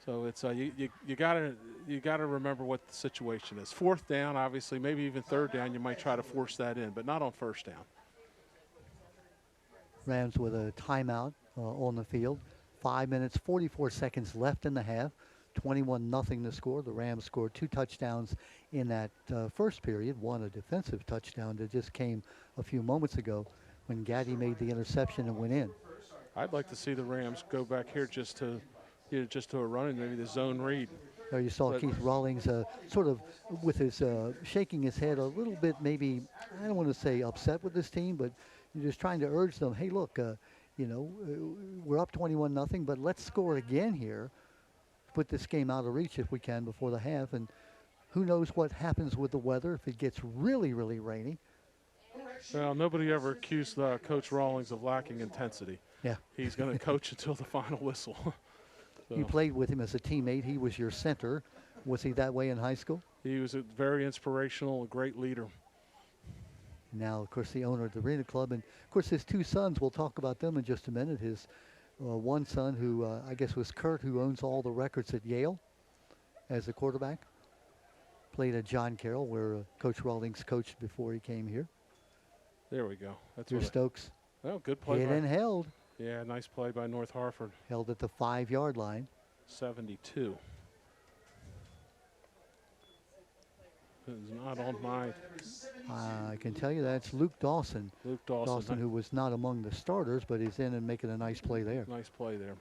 So it's you gotta remember what the situation is. Fourth down, obviously, maybe even third down, you might try to force that in, but not on first down. Rams with a timeout on the field. 5 minutes, 44 seconds left in the half. 21-0 the score. The Rams scored 2 touchdowns in that first period. One a defensive touchdown that just came a few moments ago when Gaddy made the interception and went in. I'd like to see the Rams go back here just to a run and maybe the zone read. There you saw Keith Rawlings sort of with his shaking his head a little bit, maybe, I don't want to say upset with this team, but you're just trying to urge them, hey, look, we're up 21-0, but let's score again here. Put this game out of reach if we can before the half. And who knows what happens with the weather if it gets really, really rainy. Well, nobody ever accused Coach Rawlings of lacking intensity. Yeah. He's going to coach until the final whistle. So. You played with him as a teammate. He was your center. Was he that way in high school? He was very inspirational, a great leader. Now, of course, the owner of the Arena Club. And, of course, his 2 sons, we'll talk about them in just a minute. His one son who I guess was Kurt, who owns all the records at Yale as a quarterback. Played at John Carroll, where Coach Rawlings coached before he came here. There we go. That's Here's Stokes. Oh, good play. Hit and held. Yeah, nice play by North Harford. Held at the 5-yard line. 72. It's not on my. I can tell you that's Luke Dawson. Luke Dawson, who was not among the starters, but he's in and making a nice play there. Nice play there.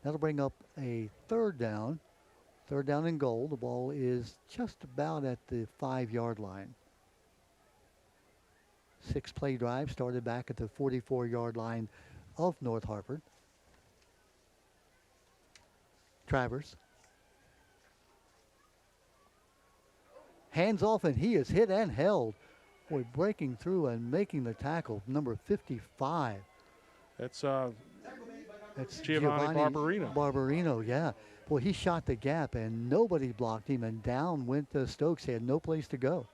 That'll bring up a third down. Third down and goal. The ball is just about at the 5-yard line. 6-play drive started back at the 44-yard line of North Harford. Travers Hands off, and he is hit and held. Boy, breaking through and making the tackle, number 55. That's Giovanni Barbarino. Barbarino, yeah. Boy, he shot the gap, and nobody blocked him, and down went Stokes. He had no place to go.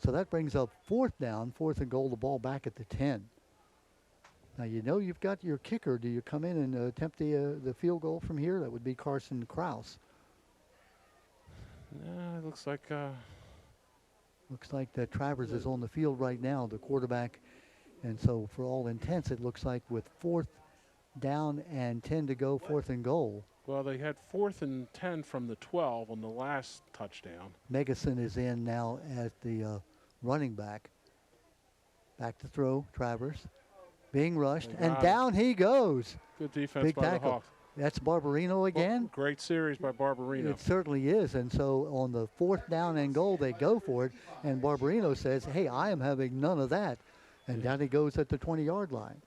So that brings up 4th down, 4th and goal, the ball back at the 10. Now, you know you've got your kicker. Do you come in and attempt the field goal from here? That would be Carson Krause. Yeah, it looks like... Looks like that Travers is on the field right now, the quarterback. And so for all intents, it looks like with 4th down and 10 to go, 4th and goal. Well, they had 4th and 10 from the 12 on the last touchdown. Megason is in now at the running back. Back to throw, Travers. Being rushed, and down he goes. Good defense Big by tackle. the Hawks. That's Barbarino again. Well, great series by Barbarino. It certainly is. And so on the 4th down and goal, they go for it. And Barbarino says, hey, I am having none of that. And down he goes at the 20-yard line.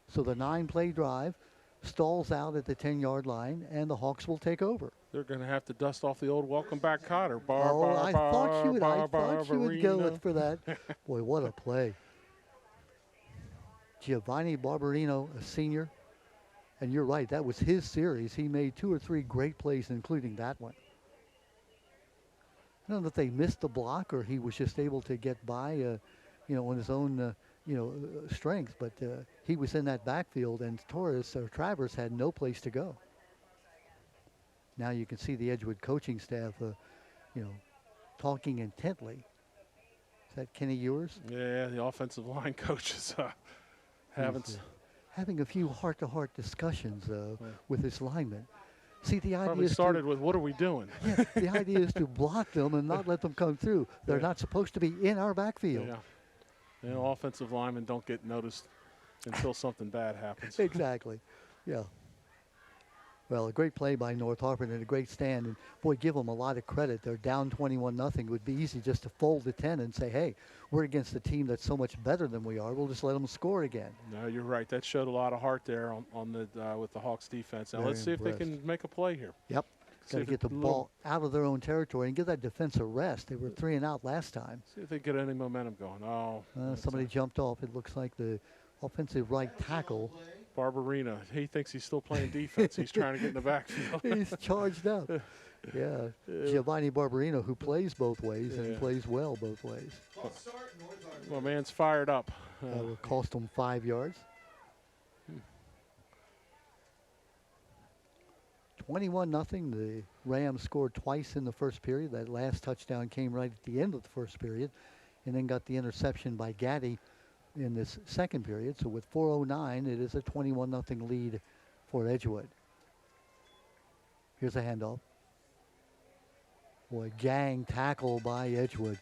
So the 9-play drive stalls out at the 10-yard line, and the Hawks will take over. They're going to have to dust off the old welcome back Cotter. I thought you would go for that. Boy, what a play. Giovanni Barbarino, a senior. And you're right, that was his series. He made 2 or 3 great plays, including that one. I don't know if they missed the block or he was just able to get by, on his own, strength. But he was in that backfield, and Travers had no place to go. Now you can see the Edgewood coaching staff, talking intently. Is that Kenny Ewers? Yeah, the offensive line coaches having a few heart-to-heart discussions with his linemen. See, the idea probably is started with, what are we doing? Yeah, the idea is to block them and not let them come through. They're not supposed to be in our backfield. Yeah. Offensive linemen don't get noticed until something bad happens. Exactly. Yeah. Well, a great play by North Harford and a great stand. And, boy, give them a lot of credit. They're down 21-0. It would be easy just to fold the 10 and say, hey, we're against a team that's so much better than we are. We'll just let them score again. No, you're right. That showed a lot of heart there with the Hawks defense. Now, Very let's see if they can make a play here. Yep. Got to get the ball out of their own territory and give that defense a rest. They were 3 and out last time. See if they get any momentum going. Somebody jumped off. It looks like the offensive right tackle. Barbarino. He thinks he's still playing defense. He's trying to get in the backfield. He's charged up. Yeah. Giovanni Barbarino, who plays both ways and plays well both ways. My man's fired up. That will cost him 5 yards. 21-0. The Rams scored twice in the first period. That last touchdown came right at the end of the first period, and then got the interception by Gaddy in this second period. So with 4:09, it is a 21-0 lead for Edgewood. Here's a handoff. Boy, gang tackle by Edgewood.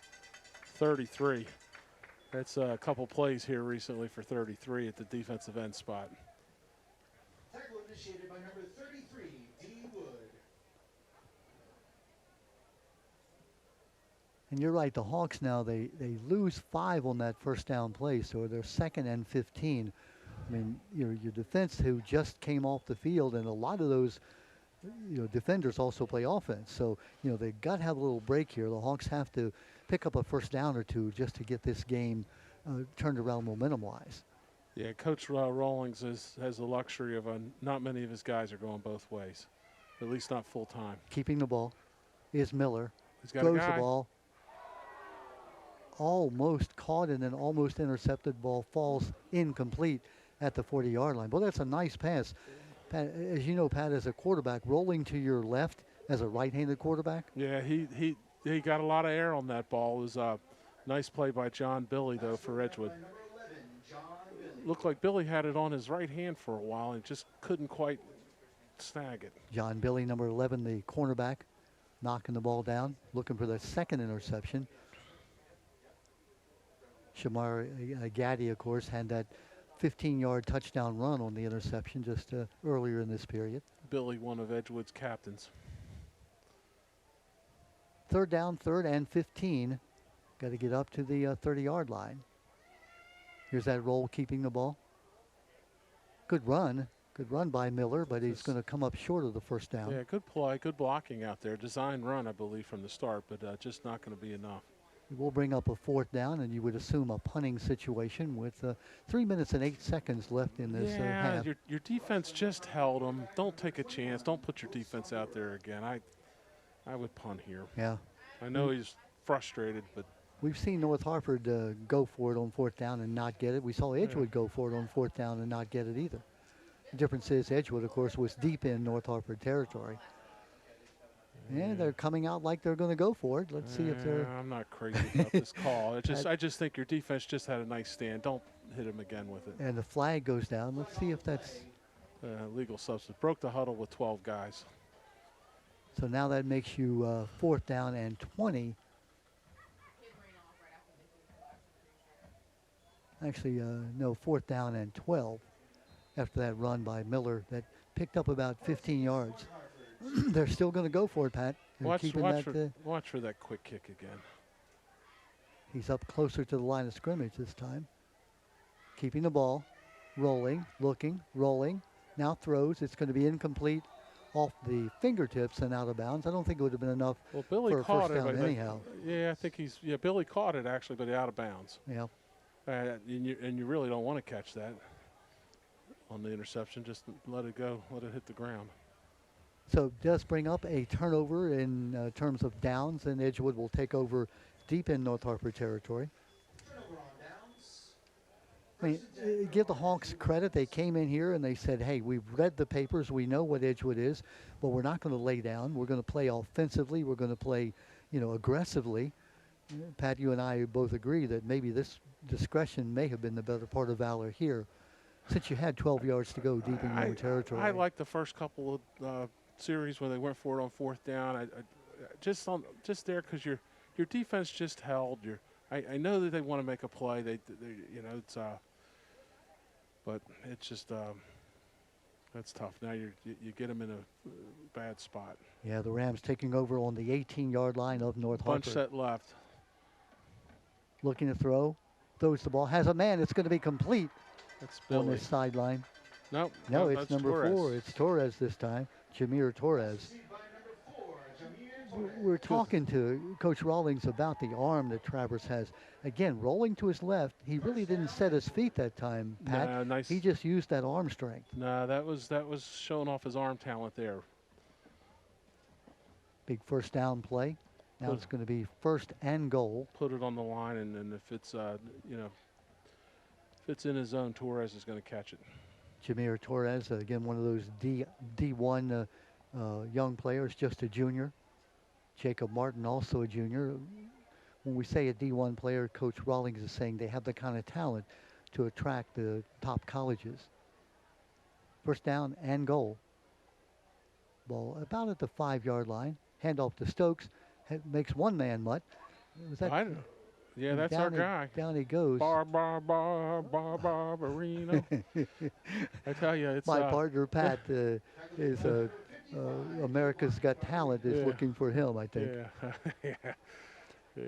33. That's a couple plays here recently for 33 at the defensive end spot. Tackle initiated by number 33, D. Wood. And you're right, the Hawks now, they lose 5 on that first down play, so they're 2nd and 15. I mean, your defense who just came off the field, and a lot of those defenders also play offense. So, they've got to have a little break here. The Hawks have to pick up a first down or two just to get this game turned around momentum-wise. Yeah, Coach Rawlings has the luxury of not many of his guys are going both ways, at least not full-time. Keeping the ball is Miller. He's got throws the ball. Almost caught and then almost intercepted. Ball falls incomplete at the 40-yard line. Well, that's a nice pass. Pat, as you know, Pat, as a quarterback, rolling to your left as a right-handed quarterback. Yeah, he got a lot of air on that ball. It was a nice play by John Billy, though, for Edgewood. Looked like Billy had it on his right hand for a while and just couldn't quite snag it. John Billy, number 11, the cornerback, knocking the ball down, looking for the second interception. Shamar Gaddy, of course, had that 15-yard touchdown run on the interception just earlier in this period. Billy, one of Edgewood's captains. 3rd down, 3rd and 15. Got to get up to the 30-yard line. Here's that roll, keeping the ball. Good run. Good run by Miller, but he's going to come up short of the first down. Yeah, good play, good blocking out there. Design run, I believe, from the start, but just not going to be enough. We'll bring up a fourth down, and you would assume a punting situation with 3 minutes and 8 seconds left in this half. Your defense just held them. Don't take a chance. Don't put your defense out there again. I would punt here. Yeah. I know he's frustrated, but we've seen North Harford go for it on fourth down and not get it. We saw Edgewood go for it on fourth down and not get it either. The difference is Edgewood, of course, was deep in North Harford territory. Yeah, they're coming out like they're going to go for it. Let's see if they're. I'm not crazy about this call. I just think your defense just had a nice stand. Don't hit him again with it. And the flag goes down. Let's see if that's. Legal substance. Broke the huddle with 12 guys. So now that makes you fourth down and 20. Actually, no, fourth down and 12 after that run by Miller that picked up about 15 yards. They're still going to go for it, Pat. Watch for that quick kick again. He's up closer to the line of scrimmage this time. Keeping the ball, rolling, looking, rolling. Now throws. It's going to be incomplete off the fingertips and out of bounds. I don't think it would have been enough for a first down anyhow. Yeah, I think Billy caught it actually, but out of bounds. Yeah. And you really don't want to catch that on the interception. Just let it go, let it hit the ground. So it does bring up a turnover in terms of downs, and Edgewood will take over deep in North Harford territory. I mean, give the Hawks credit. They came in here and they said, hey, we've read the papers. We know what Edgewood is, but we're not going to lay down. We're going to play offensively. We're going to play, aggressively. Pat, you and I both agree that maybe this discretion may have been the better part of valor here, since you had 12 yards to go deep in your own territory. I like the first couple of series when they went for it on fourth down. Just there because your defense just held. I know that they want to make a play. But it's just that's tough. Now you get them in a bad spot. Yeah, the Rams taking over on the 18-yard line of North Harford. Bunch set left. Looking to throw, throws the ball, has a man. It's going to be complete on this sideline. Nope. No, it's number 4. It's Torres this time. Jameer Torres. We're talking to Coach Rawlings about the arm that Travers has. Again, rolling to his left. He really didn't set his feet that time, Pat. Nah, nice. He just used that arm strength. No, that was showing off his arm talent there. Big first down play. Now it's going to be first and goal. Put it on the line, and if it's if it's in his zone, Torres is going to catch it. Jameer Torres, again, one of those D1 young players, just a junior. Jacob Martin, also a junior. When we say a D1 player, Coach Rawlings is saying they have the kind of talent to attract the top colleges. First down and goal. Ball about at the 5-yard line. Handoff to Stokes. Makes one man mutt. Was that? Yeah, that's our guy. Down he goes. Barbarino. I tell you, it's my partner Pat is America's Got Talent is looking for him, I think.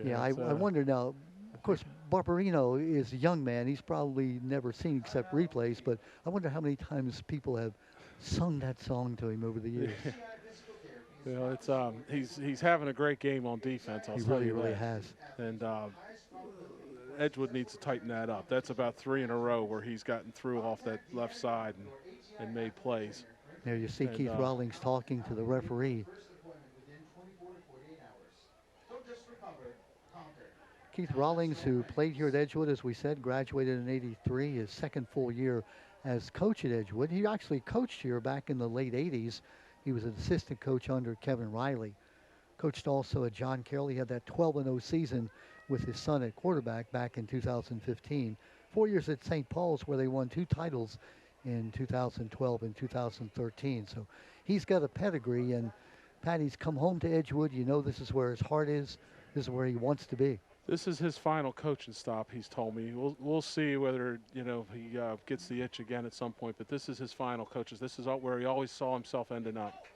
Yeah. I wonder now. Of course, Barbarino is a young man. He's probably never seen except replays, but I wonder how many times people have sung that song to him over the years. It's he's having a great game on defense. He really has. And Edgewood needs to tighten that up. That's about 3 in a row where he's gotten through off that left side and made plays. There you see Keith Rawlings talking to the referee. Keith Rawlings, who played here at Edgewood, as we said, graduated in '83, his second full year as coach at Edgewood. He actually coached here back in the late '80s. He was an assistant coach under Kevin Riley. Coached also at John Carroll. He had that 12-0 season with his son at quarterback back in 2015. 4 years at St. Paul's where they won 2 titles in 2012 and 2013. So he's got a pedigree, and Patty's come home to Edgewood. You know this is where his heart is. This is where he wants to be. This is his final coaching stop, he's told me. We'll see whether, he gets the itch again at some point, but this is his final coaches. This is where he always saw himself ending up.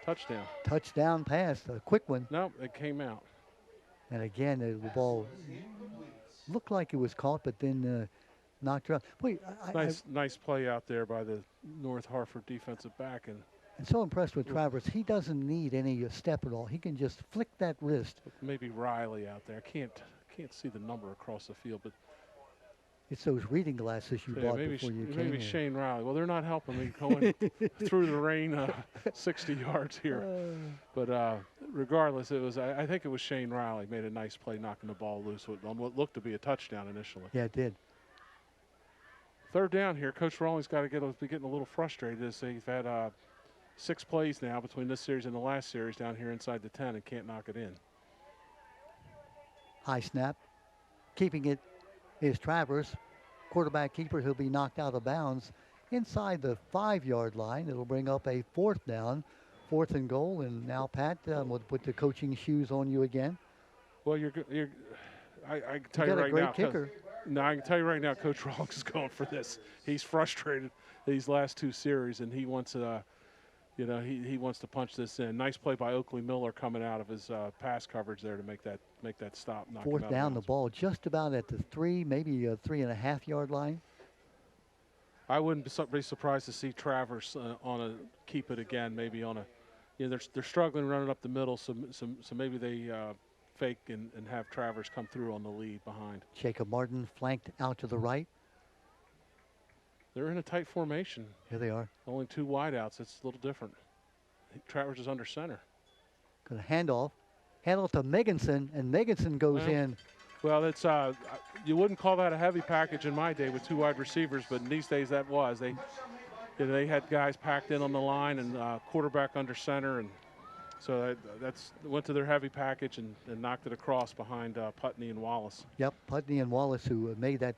Touchdown. Touchdown pass, a quick one. No, it came out. And again, the ball looked like it was caught, but then knocked her out. Wait, Nice play out there by the North Harford defensive back, and I'm so impressed with Travers. He doesn't need any step at all. He can just flick that wrist. maybe Riley out there. I can't see the number across the field, but It's those reading glasses you bought maybe before you came maybe here. Shane Riley. Well, they're not helping me going through the rain 60 yards here. But regardless, it was. I think it was Shane Riley made a nice play knocking the ball loose on what looked to be a touchdown initially. Yeah, it did. Third down here. Coach Rawlings got to be getting a little frustrated as they've had 6 plays now between this series and the last series down here inside the 10 and can't knock it in. High snap. Keeping it is Travers. Quarterback keeper, he'll be knocked out of bounds inside the 5-yard line. It'll bring up a 4th down, 4th and goal. And now, Pat, we'll put the coaching shoes on you again. Well, I can tell you right now. Kicker. No, I can tell you right now, Coach Rawlings is going for this. He's frustrated these last 2 series, and he wants he wants to punch this in. Nice play by Oakley Miller coming out of his pass coverage there to make that stop. 4th down, the ball just about at the 3, maybe a 3.5-yard line. I wouldn't be surprised to see Travers keep it again, maybe on a. They're struggling running up the middle, so maybe they fake and have Travers come through on the lead behind. Jacob Martin flanked out to the right. They're in a tight formation. Here they are. Only 2 wideouts. It's a little different. Travers is under center. Going to hand off to Meganson, and Meganson goes in. Well, it's you wouldn't call that a heavy package in my day with 2 wide receivers, but in these days that was. They had guys packed in on the line and quarterback under center, and so that's went to their heavy package and knocked it across behind Putney and Wallace. Yep, Putney and Wallace who made that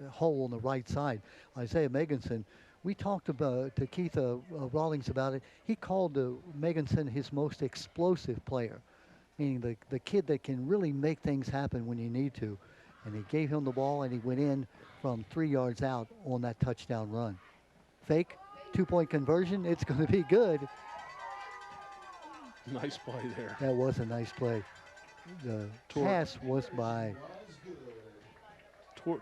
hole on the right side. Isaiah Meganson, we talked to Keith Rawlings about it. He called Meganson his most explosive player, meaning the kid that can really make things happen when you need to. And he gave him the ball, and he went in from 3 yards out on that touchdown run. Fake, 2-point conversion. It's going to be good. Nice play there. That was a nice play. The pass was by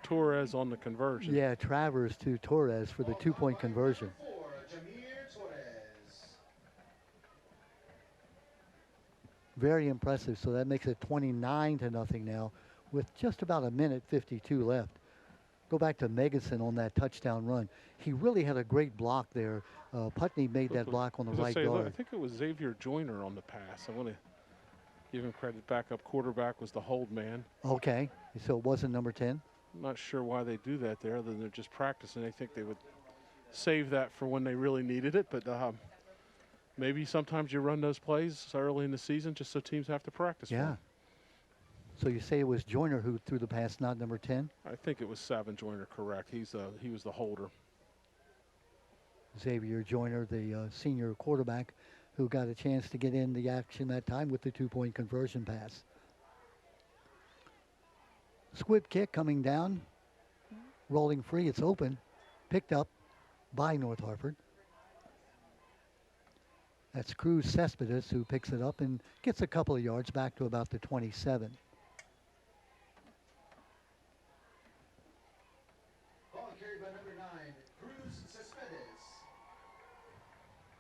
Torres on the conversion. Yeah, Travers to Torres for the 2-point conversion. Very impressive. So that makes it 29-0 now with just about a minute 52 left. Go back to Meganson on that touchdown run. He really had a great block there. Putney made that block on the right guard. I think it was Xavier Joyner on the pass. I want to give him credit. Backup quarterback was the hold man. Okay, so it wasn't number 10? I'm not sure why they do that there, other than they're just practicing. I think they would save that for when they really needed it, but maybe sometimes you run those plays early in the season just so teams have to practice. Yeah. So you say it was Joyner who threw the pass, not number 10? I think it was 7 Joyner, correct. He was the holder. Xavier Joyner, the senior quarterback, who got a chance to get in the action that time with the 2-point conversion pass. Squib kick coming down, rolling free. It's open, picked up by North Harford. That's Cruz Cespedes who picks it up and gets a couple of yards back to about the 27. Ball carried by number 9, Cruz Cespedes.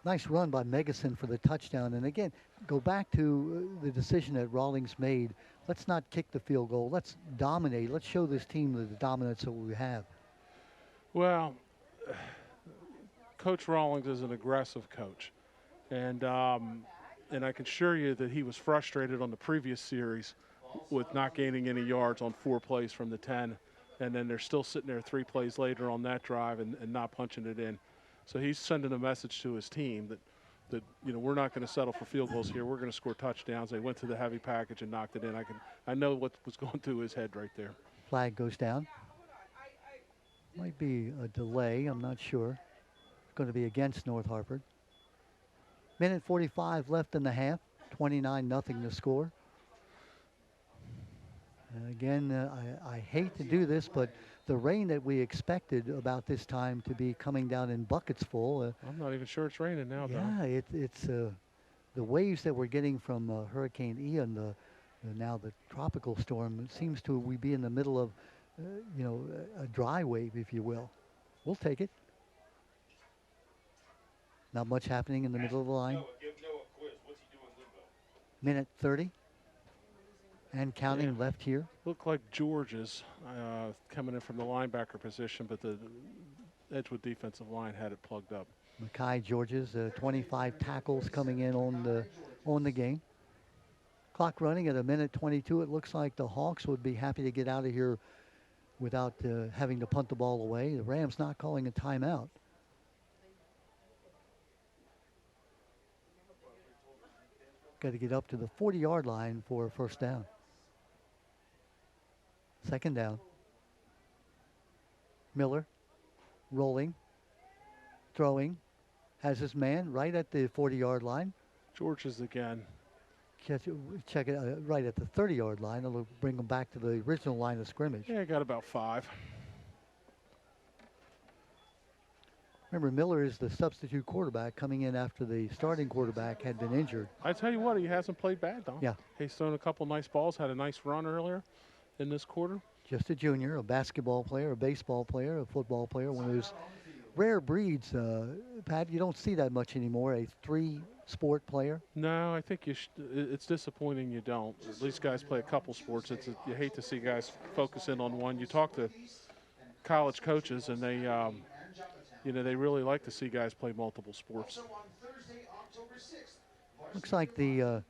Nice run by Megason for the touchdown. And again, go back to the decision that Rawlings made. Let's not kick the field goal. Let's dominate. Let's show this team the dominance that we have. Well, Coach Rawlings is an aggressive coach. And I can assure you that he was frustrated on the previous series with not gaining any yards on 4 plays from the 10. And then they're still sitting there 3 plays later on that drive and not punching it in. So he's sending a message to his team that we're not going to settle for field goals here. We're going to score touchdowns. They went to the heavy package and knocked it in. I know what was going through his head right there. Flag goes down. Might be a delay. I'm not sure. It's going to be against North Harford. Minute 45 left in the half. 29-0 to score. And again, I hate to do this, but the rain that we expected about this time to be coming down in buckets full. I'm not even sure it's raining now, though. Yeah, it's the waves that we're getting from Hurricane Ian, now the tropical storm. It seems to we be in the middle of a dry wave, if you will. We'll take it. Not much happening in the middle of the line. Give Noah a quiz. What's he doing limbo? Minute 30 and counting left here. Looked like George's coming in from the linebacker position, but the Edgewood defensive line had it plugged up. Mackay George's 25 tackles coming in on the game. Clock running at a minute 22. It looks like the Hawks would be happy to get out of here without having to punt the ball away. The Rams not calling a timeout. Got to get up to the 40-yard line for a first down. Second down. Miller rolling, throwing, has his man right at the 40-yard line. George's again. Check it out right at the 30-yard line. It'll bring them back to the original line of scrimmage. Yeah, got about 5. Remember, Miller is the substitute quarterback coming in after the starting quarterback had been injured. I tell you what, he hasn't played bad, though. Yeah. He's thrown a couple nice balls, had a nice run earlier in this quarter. Just a junior, a basketball player, a baseball player, a football player, one of those rare breeds, Pat. You don't see that much anymore, a 3-sport player. No, I think it's disappointing you don't. At least guys play a couple sports. You hate to see guys focus in on one. You talk to college coaches, and they they really like to see guys play multiple sports. Looks like the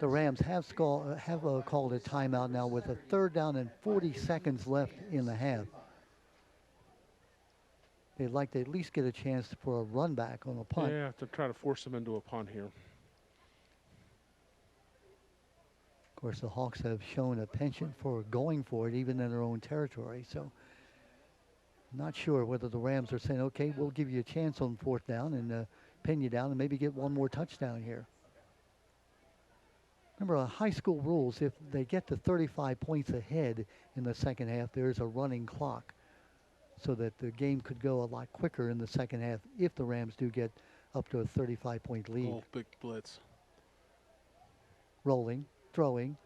Rams have called a timeout now with a 3rd down and 40 seconds left in the half. They'd like to at least get a chance for a run back on a punt. Yeah, to try to force them into a punt here. Of course, the Hawks have shown a penchant for going for it even in their own territory. So not sure whether the Rams are saying, okay, we'll give you a chance on 4th down and pin you down and maybe get one more touchdown here. Remember, high school rules, if they get to 35 points ahead in the second half, there's a running clock so that the game could go a lot quicker in the second half if the Rams do get up to a 35-point lead. Oh, big blitz. Rolling, throwing,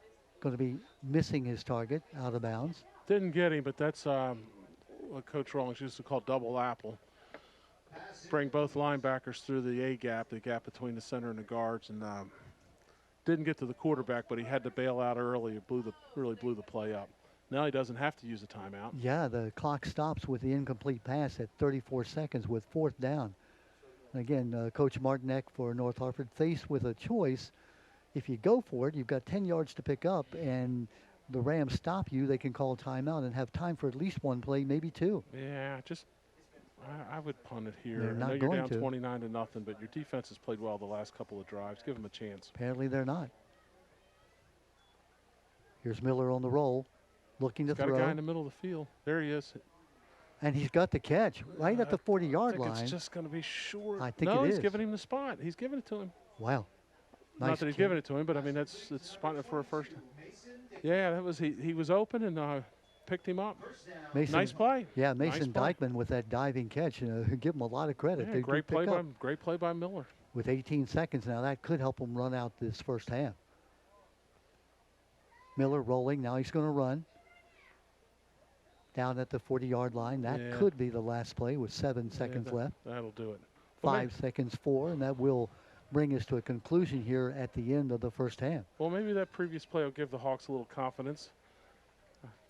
going to be missing his target, out of bounds. Didn't get him, but that's what Coach Rawlings used to call double apple. Bring both linebackers through the A-gap, the gap between the center and the guards, and didn't get to the quarterback, but he had to bail out early. It really blew the play up. Now he doesn't have to use a timeout. Yeah, the clock stops with the incomplete pass at 34 seconds with 4th down. And again, Coach Martinek for North Harford faced with a choice. If you go for it, you've got 10 yards to pick up, and the Rams stop you, they can call timeout and have time for at least one play, maybe 2. Yeah, I would punt it here. They're not I know going you're down to. 29-0, but your defense has played well the last couple of drives. Give them a chance. Apparently they're not. Here's Miller on the roll, looking to Got throw. a guy in the middle of the field. There he is. And he's got the catch right at the 40-yard line. It's just going to be short. I think no, it he's is. giving him the spot. He's giving it to him. Wow. Nice Not that he's giving it to him, but I mean it's spotting it for a first. Yeah, that was he was open and picked him up. Mason, Nice play. Yeah, Mason nice play. Dykeman with that diving catch. Give him a lot of credit. Yeah, They great do pick play up great play by Miller. with 18 seconds now. That could help them run out this first half. Miller rolling. Now he's going to run. Down at the 40-yard line. That could be the last play with 7 seconds left. That'll do it. 5 seconds, 4, and that will bring us to a conclusion here at the end of the first half. Well, maybe that previous play will give the Hawks a little confidence.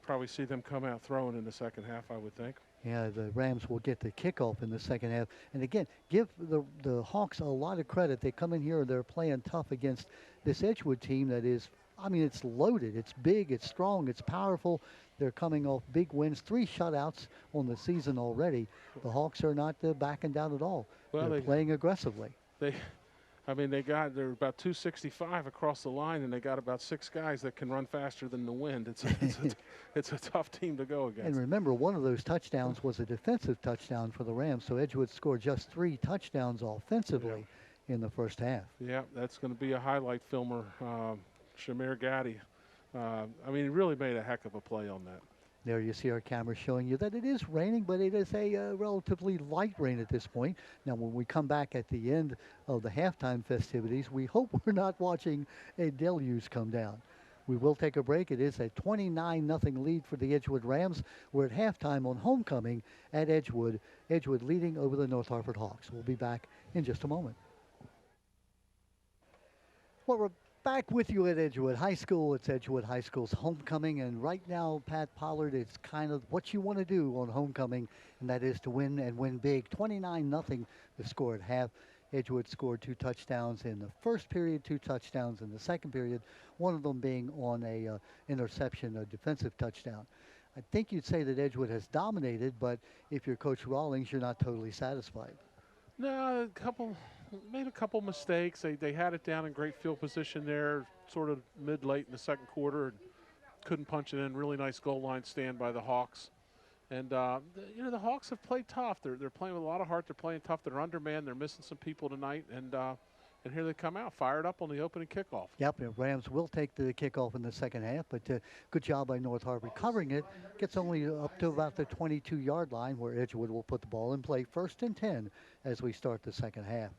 Probably see them come out throwing in the second half, I would think. Yeah, the Rams will get the kickoff in the second half. And again, give the Hawks a lot of credit. They come in here, they're playing tough against this Edgewood team that is, I mean, it's loaded. It's big, it's strong, it's powerful. They're coming off big wins, 3 shutouts on the season already. The Hawks are not backing down at all. Well, they're playing aggressively. They're about 265 across the line, and they got about 6 guys that can run faster than the wind. It's a tough team to go against. And remember, one of those touchdowns was a defensive touchdown for the Rams, so Edgewood scored just 3 touchdowns offensively in the first half. Yeah, that's going to be a highlight filmer, Shamir Gaddy. I mean, he really made a heck of a play on that. There you see our camera showing you that it is raining, but it is a relatively light rain at this point. Now, when we come back at the end of the halftime festivities, we hope we're not watching a deluge come down. We will take a break. It is a 29-0 lead for the Edgewood Rams. We're at halftime on homecoming at Edgewood. Edgewood leading over the North Harford Hawks. We'll be back in just a moment. Well, we're back with you at Edgewood High School. It's Edgewood High School's homecoming, and right now, Pat Pollard, it's kind of what you want to do on homecoming, and that is to win and win big. 29-0 the score at half. Edgewood scored 2 touchdowns in the first period, 2 touchdowns in the second period, one of them being on a interception, a defensive touchdown. I think you'd say that Edgewood has dominated, but if you're Coach Rawlings, you're not totally satisfied. No, made a couple mistakes. They had it down in great field position there, sort of mid-late in the second quarter, and couldn't punch it in. Really nice goal line stand by the Hawks. And, the Hawks have played tough. They're playing with a lot of heart. They're playing tough. They're undermanned. They're missing some people tonight. And here they come out, fired up on the opening kickoff. Yep, the Rams will take the kickoff in the second half, but good job by North Harford covering it. Gets only up to about the 22-yard line where Edgewood will put the ball in play. 1st and 10 as we start the second half.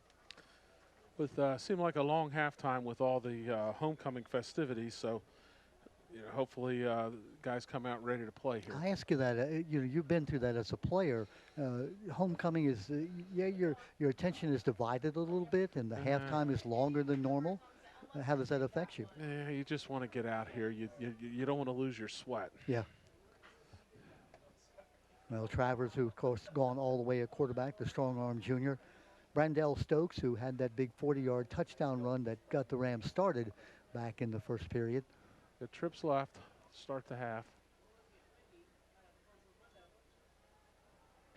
With seemed like a long halftime with all the homecoming festivities, so hopefully guys come out ready to play here. I ask you that, you've been through that as a player. Homecoming is, your attention is divided a little bit, and the halftime is longer than normal. How does that affect you? Yeah, you just want to get out here. You don't want to lose your sweat. Yeah. Well, Travers, who of course gone all the way at quarterback, the strong arm junior. Brandell Stokes, who had that big 40-yard touchdown run that got the Rams started back in the first period. The trips left, start the half.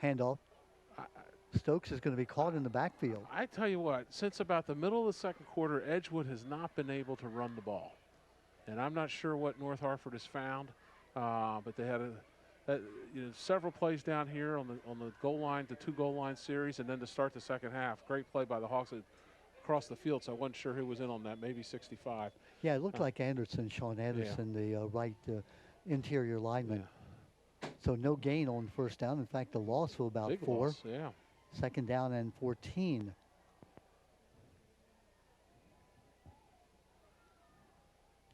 Handoff. Stokes is going to be caught in the backfield. I tell you what, since about the middle of the second quarter, Edgewood has not been able to run the ball. And I'm not sure what North Harford has found, but they had several plays down here on the goal line, the 2 goal line series, and then to start the second half. Great play by the Hawks across the field, so I wasn't sure who was in on that, maybe 65. Yeah, it looked like Anderson, Sean Anderson, the right interior lineman. Yeah. So no gain on first down. In fact, the loss of about Big 4. Loss, yeah. 2nd down and 14.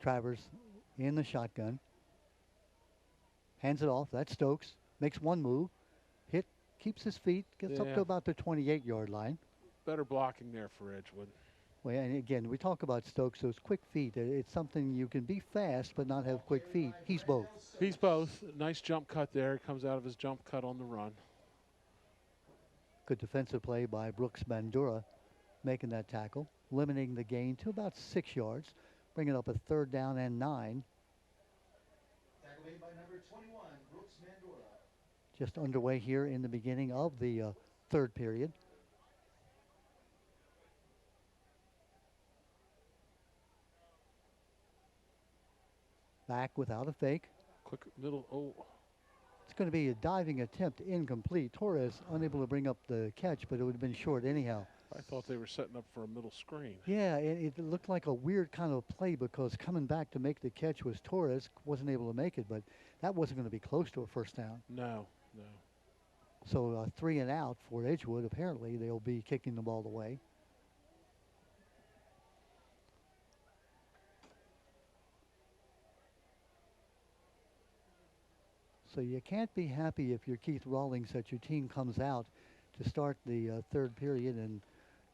Travers in the shotgun. Hands it off. That's Stokes. Makes one move. Hit. Keeps his feet. Gets up to about the 28-yard line. Better blocking there for Edgewood. Well, and again, we talk about Stokes, those quick feet. It's something you can be fast but not have quick feet. He's both. He's both. Nice jump cut there. Comes out of his jump cut on the run. Good defensive play by Brooks Bandura, making that tackle, limiting the gain to about 6 yards, bringing up a 3rd down and 9. Tackle made by number 21, Brooks Mandora. Just underway here in the beginning of the 3rd period. Back without a fake. Quick middle. Oh. It's going to be a diving attempt, incomplete. Torres unable to bring up the catch, but it would have been short anyhow. I thought they were setting up for a middle screen. Yeah, it looked like a weird kind of play because coming back to make the catch was Torres. Wasn't able to make it, but that wasn't going to be close to a first down. No. So 3 and out for Edgewood. Apparently, they'll be kicking the ball away. So you can't be happy if you're Keith Rawlings that your team comes out to start the 3rd period and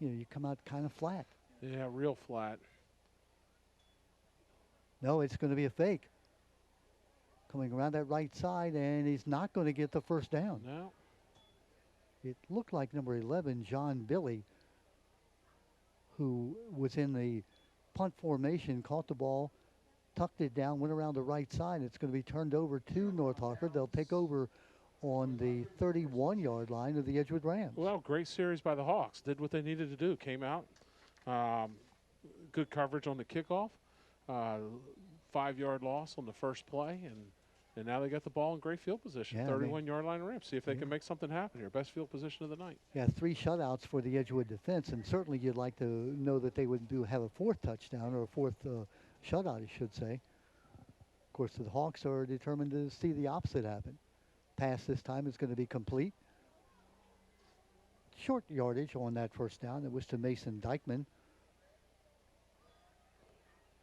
you come out kind of flat. Yeah, real flat. No, it's going to be a fake. Coming around that right side, and he's not going to get the first down. No. It looked like number 11, John Billy, who was in the punt formation, caught the ball, tucked it down, went around the right side. It's going to be turned over to North Harford. They'll take over on the 31-yard line of the Edgewood Rams. Well, great series by the Hawks. Did what they needed to do. Came out. Good coverage on the kickoff. 5-yard loss on the first play. And now they got the ball in great field position. Yeah, 31-yard line Rams. See if they can make something happen here. Best field position of the night. Yeah, 3 shutouts for the Edgewood defense. And certainly you'd like to know that they would have a 4th touchdown or a 4th shutout, I should say. Of course, the Hawks are determined to see the opposite happen. Pass this time is going to be complete. Short yardage on that first down. It was to Mason Dykeman.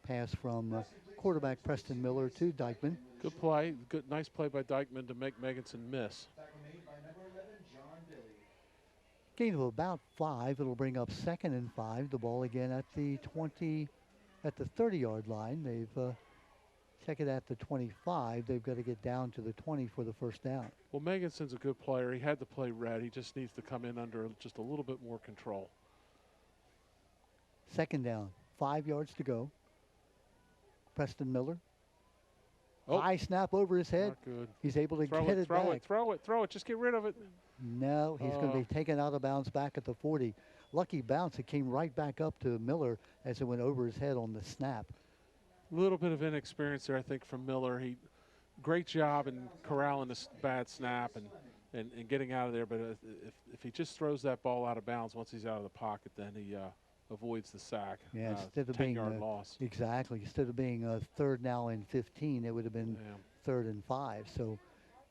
pass from quarterback Preston Miller to Dykeman. Good play. Good, nice play by Dykeman to make Meganson miss. Tackle made by number 11, John Billy. Gain of about 5. It'll bring up 2nd and 5. The ball again at the 30-yard line. They've check it at the 25. They've got to get down to the 20 for the first down. Well, Meganson's a good player. He had to play red. He just needs to come in under just a little bit more control. 2nd down. 5 yards to go. Preston Miller. Oh. High snap over his head. Not good. He's able to Throw get it, it throw back. it, throw it, throw it. Just get rid of it. No, he's going to be taken out of bounds back at the 40. Lucky bounce. It came right back up to Miller as it went over his head on the snap. A little bit of inexperience there, I think, from Miller. Great job in corralling this bad snap and getting out of there. But if he just throws that ball out of bounds once he's out of the pocket, then he avoids the sack. Yeah, instead of 10-yard loss. Exactly. Instead of being 3rd now and 15, it would have been 3rd and 5. So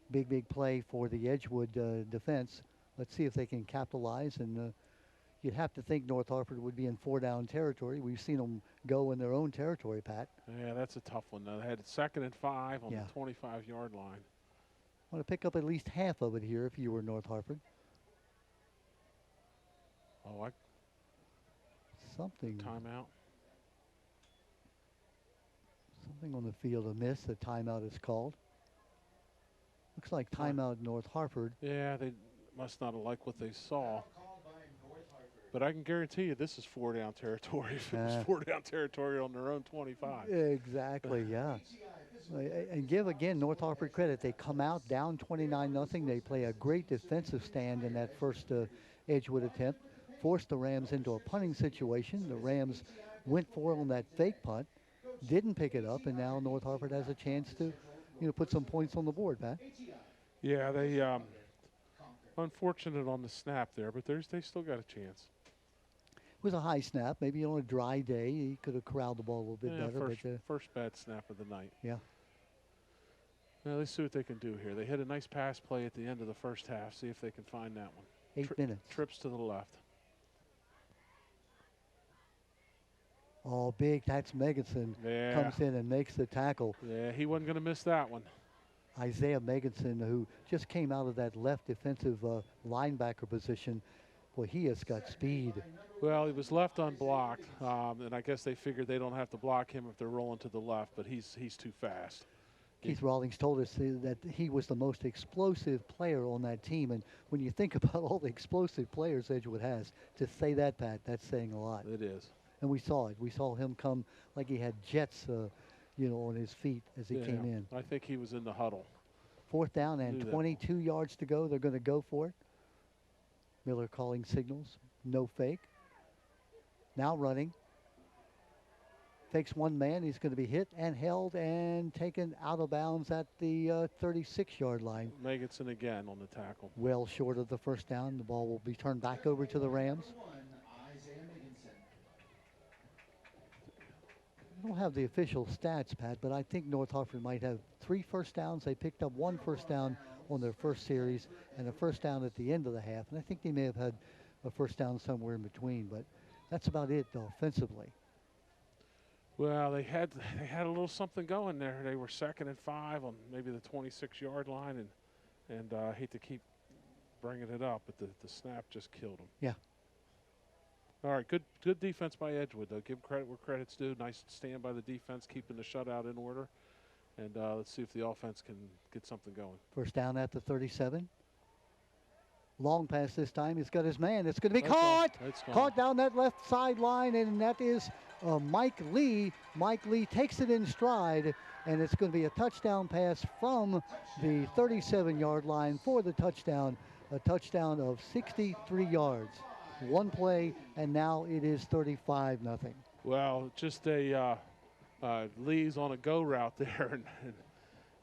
big play for the Edgewood defense. Let's see if they can capitalize. And you'd have to think North Harford would be in 4-down territory. We've seen them go in their own territory, Pat. Yeah, that's a tough one. They had 2nd and 5 on the 25-yard line. Want to pick up at least half of it here if you were North Harford. Oh, Something timeout. Something on the field amiss. The timeout is called. Looks like timeout North Harford. Yeah, they must not have liked what they saw. But I can guarantee you this is 4-down territory. If it was 4-down territory on their own 25. Exactly, yeah. And give, again, North Harford credit. They come out down 29-0. They play a great defensive stand in that first Edgewood attempt. Forced the Rams into a punting situation. The Rams went for it on that fake punt. Didn't pick it up, and now North Harford has a chance to, put some points on the board, Pat. Yeah, they unfortunate on the snap there, but they still got a chance. It was a high snap. Maybe on a dry day, he could have corralled the ball a little bit better. First bad snap of the night. Yeah. Now let's see what they can do here. They hit a nice pass play at the end of the first half. See if they can find that one. 8 minutes. Trips to the left. Oh, big. That's Meganson. Yeah. Comes in and makes the tackle. Yeah, he wasn't going to miss that one. Isaiah Meganson, who just came out of that left defensive linebacker position. Boy, he has got speed. Well, he was left unblocked, and I guess they figured they don't have to block him if they're rolling to the left, but he's too fast. Keith Rawlings told us that he was the most explosive player on that team, and when you think about all the explosive players Edgewood has, to say that, Pat, that's saying a lot. It is. And we saw it. We saw him come like he had jets, on his feet as he came in. I think he was in the huddle. 4th down and 22 yards to go. They're going to go for it. Miller calling signals. No fake. Now running. Fakes one man. He's going to be hit and held and taken out of bounds at the 36-yard line. Meganson again on the tackle. Well short of the first down. The ball will be turned back over to the Rams. I don't have the official stats, Pat, but I think North Harford might have 3 first downs. They picked up 1 first down on their first series and a first down at the end of the half. And I think they may have had a first down somewhere in between, but that's about it offensively. Well, they had a little something going there. They were 2nd and 5 on maybe the 26-yard line, and I hate to keep bringing it up, but the snap just killed them. Yeah. All right, good defense by Edgewood, though. Give credit where credit's due. Nice stand by the defense, keeping the shutout in order. And let's see if the offense can get something going. First down at the 37. Long pass this time. He's got his man. It's going to be caught. Caught down that left sideline, and that is Mike Lee. Mike Lee takes it in stride, and it's going to be a touchdown pass from the 37-yard line for the touchdown. A touchdown of 63 yards. 1 play, and now it is 35-0. Well, just Lee's on a go route there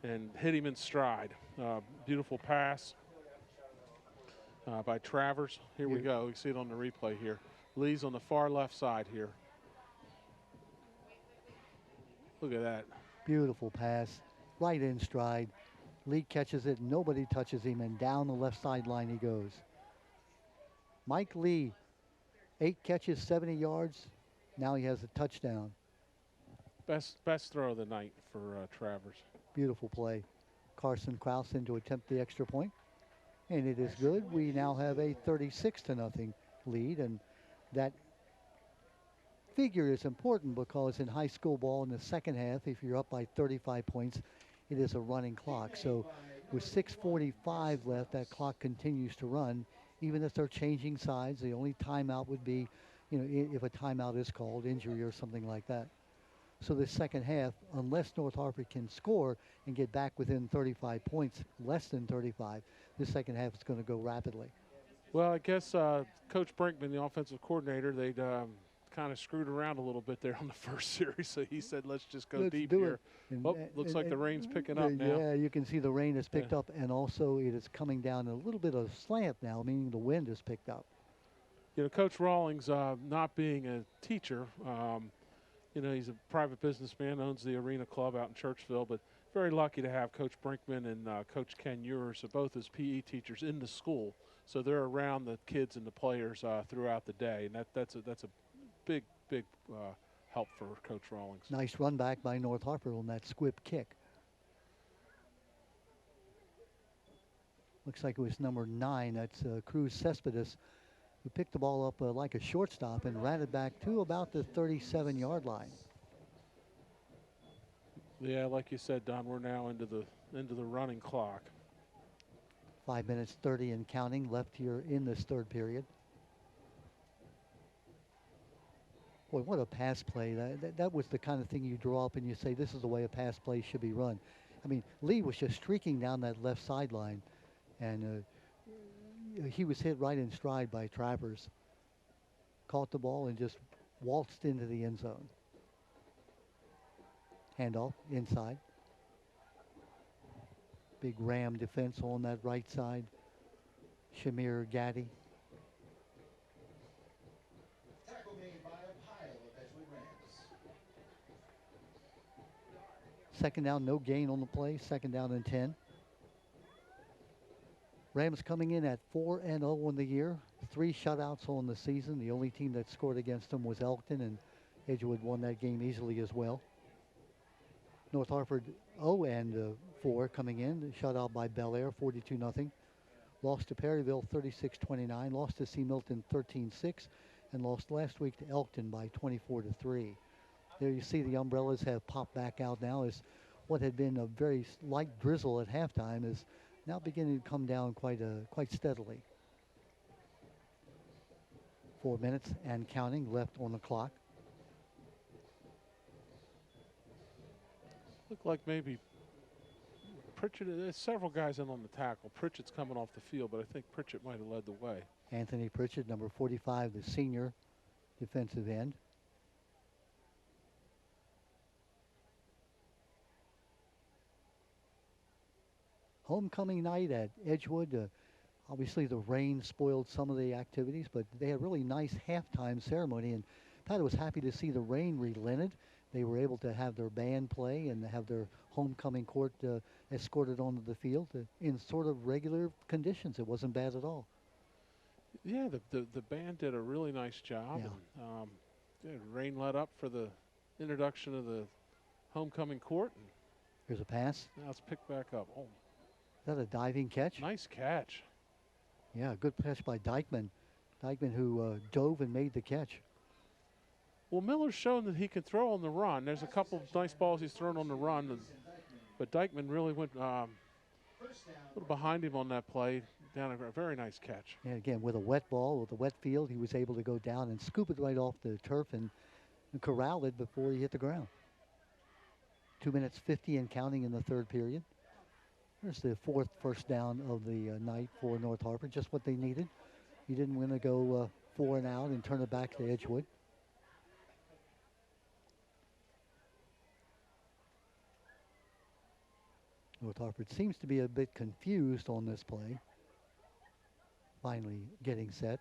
and hit him in stride. Beautiful pass by Travers. Here we go. You see it on the replay here. Lee's on the far left side here. Look at that. Beautiful pass, right in stride. Lee catches it, nobody touches him, and down the left sideline he goes. Mike Lee, 8 catches, 70 yards. Now he has a touchdown. Best throw of the night for Travers. Beautiful play. Carson Krausen to attempt the extra point. And it is good. We now have a 36-0 lead. And that figure is important because in high school ball in the second half, if you're up by 35 points, it is a running clock. So with 6:45 left, that clock continues to run. Even if they're changing sides, the only timeout would be, if a timeout is called, injury or something like that. So the second half, unless North Harford can score and get back within 35 points, less than 35, the second half is going to go rapidly. Well, I guess Coach Brinkman, the offensive coordinator, they'd kind of screwed around a little bit there on the first series, so he said, let's just go deep here. Looks like the rain's picking up now. Yeah, you can see the rain has picked up, and also it is coming down a little bit of slant now, meaning the wind has picked up. Coach Rawlings, not being a teacher, he's a private businessman, owns the Arena Club out in Churchville, but very lucky to have Coach Brinkman and Coach Ken Ewers, both as PE teachers in the school. So they're around the kids and the players throughout the day, and that's a big help for Coach Rawlings. Nice run back by North Harford on that squib kick. Looks like it was number 9. That's Cruz Cespedes, who picked the ball up like a shortstop and ran it back to about the 37-yard line. Yeah, like you said, Don, we're now into the running clock. 5 minutes 30 and counting left here in this third period. Boy, what a pass play. That was the kind of thing you draw up and you say, this is the way a pass play should be run. I mean, Lee was just streaking down that left sideline, and he was hit right in stride by Travers. Caught the ball and just waltzed into the end zone. Handoff inside. Big Ram defense on that right side. Shamir Gaddy. Tackle made by a pile of Edgewood Rams. Second down, no gain on the play. Second down and 10. Rams coming in at 4-0 on the year. 3 shutouts on the season. The only team that scored against them was Elkton, and Edgewood won that game easily as well. North Harford 0-4 coming in, shut out by Bel Air 42-0. Lost to Perryville 36-29. Lost to C. Milton 13-6, and lost last week to Elkton by 24-3. There you see the umbrellas have popped back out now, as what had been a very light drizzle at halftime is now beginning to come down quite steadily. 4 minutes and counting left on the clock. Looked like maybe Pritchett, there's several guys in on the tackle. Pritchett's coming off the field, but I think Pritchett might have led the way. Anthony Pritchett, number 45, the senior defensive end. Homecoming night at Edgewood. Obviously, the rain spoiled some of the activities, but they had a really nice halftime ceremony, and Pat was happy to see the rain relented. They were able to have their band play and have their homecoming court escorted onto the field in sort of regular conditions. It wasn't bad at all. Yeah, the band did a really nice job. Yeah. And, rain let up for the introduction of the homecoming court. And here's a pass. now it's picked back up. Oh, is that a diving catch? nice catch. Yeah, good catch by Dykeman. Dykeman who dove and made the catch. Well, Miller's shown that he can throw on the run. There's a couple of nice balls he's thrown on the run, but Dykeman really went a little behind him on that play. Down a very nice catch. And again, with a wet ball, with a wet field, he was able to go down and scoop it right off the turf and corral it before he hit the ground. 2 minutes 50 and counting in the third period. There's the fourth first down of the night for North Harford, just what they needed. He didn't want to go 4 and out and turn it back to Edgewood. North Harford seems to be a bit confused on this play. Finally getting set.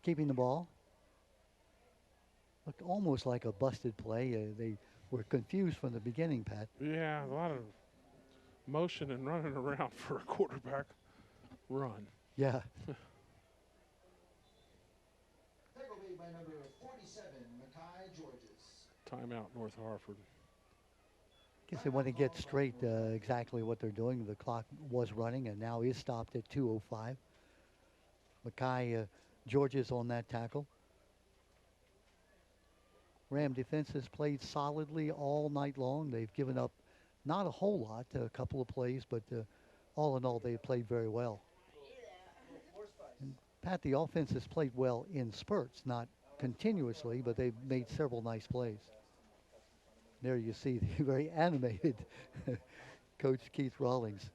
Keeping the ball. Looked almost like a busted play. They were confused from the beginning, Pat. Yeah, a lot of motion and running around for a quarterback run. Yeah. made by number 47, Mackay Georges. Timeout, North Harford. Guess they want to get straight exactly what they're doing. The clock was running and now is stopped at 2:05. Mackay Georges on that tackle. Ram defense has played solidly all night long. They've given up not a whole lot, a couple of plays, but all in all, they played very well. And Pat, the offense has played well in spurts, not continuously, but they've made several nice plays. There you see the very animated Coach Keith Rawlings.